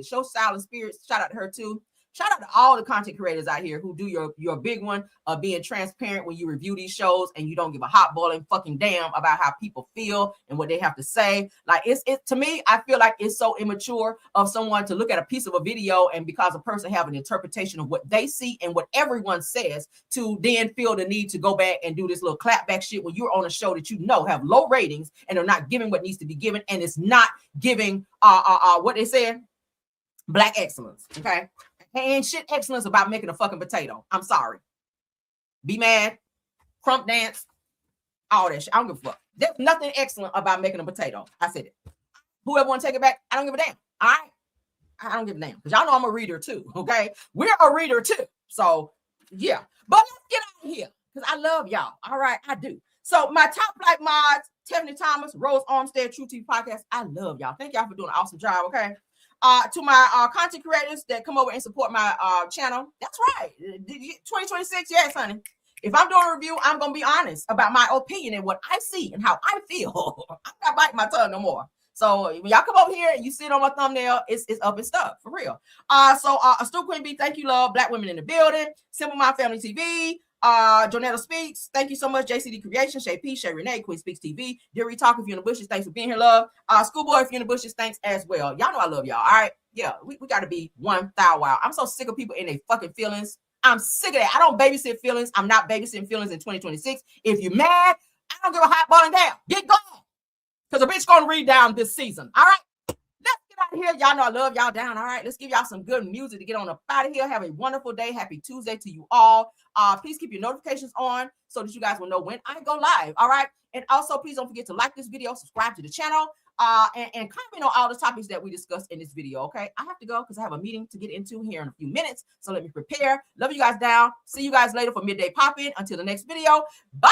Show Style and Spirits. Shout out to her too. Shout out to all the content creators out here who do your big one of being transparent when you review these shows and you don't give a hot boiling fucking damn about how people feel and what they have to say. Like it to me, I feel like it's so immature of someone to look at a piece of a video and because a person have an interpretation of what they see and what everyone says to then feel the need to go back and do this little clapback shit when you're on a show that you know have low ratings and are not giving what needs to be given and it's not giving what they said, black excellence. Okay. And shit excellence about making a fucking potato. I'm sorry. Be mad, crump dance, all that shit. I don't give a fuck. There's nothing excellent about making a potato. I said it. Whoever want to take it back, I don't give a damn. All right? I don't give a damn. Because y'all know I'm a reader too, okay? We're a reader too. So, yeah. But let's get out of here. Because I love y'all. All right? I do. So, my top flight mods, Tiffany Thomas, Rose Armstead, True TV Podcast. I love y'all. Thank y'all for doing an awesome job, okay? To my content creators that come over and support my channel, that's right. 2026, yes, honey. If I'm doing a review, I'm gonna be honest about my opinion and what I see and how I feel. I'm not biting my tongue no more. So when y'all come over here and you sit on my thumbnail, it's up and stuff for real. So Stu Queen B, thank you, love. Black women in the building. Simple My Family TV. Jonetta Speaks, thank you so much. JCD Creation, Shay P, Shay Renee, Queen Speaks TV, Deary Talk, if you're in the bushes, thanks for being here, love. Schoolboy, if you're in the bushes, thanks as well. Y'all know I love y'all. All right, yeah, we got to be one thou wow. I'm so sick of people in their fucking feelings. I'm sick of that. I don't babysit feelings. I'm not babysitting feelings in 2026. If you're mad, I don't give a hot button down. Get going, because a bitch gonna read down this season. All right. Let's get out of here. Y'all know I love y'all down. All right. Let's give y'all some good music to get on up out of here. Have a wonderful day. Happy Tuesday to you all. Please keep your notifications on so that you guys will know when I go live. All right. And also, please don't forget to like this video, subscribe to the channel, and comment on all the topics that we discussed in this video. Okay. I have to go because I have a meeting to get into here in a few minutes. So let me prepare. Love you guys down. See you guys later for Midday Pop-In. Until the next video. Bye.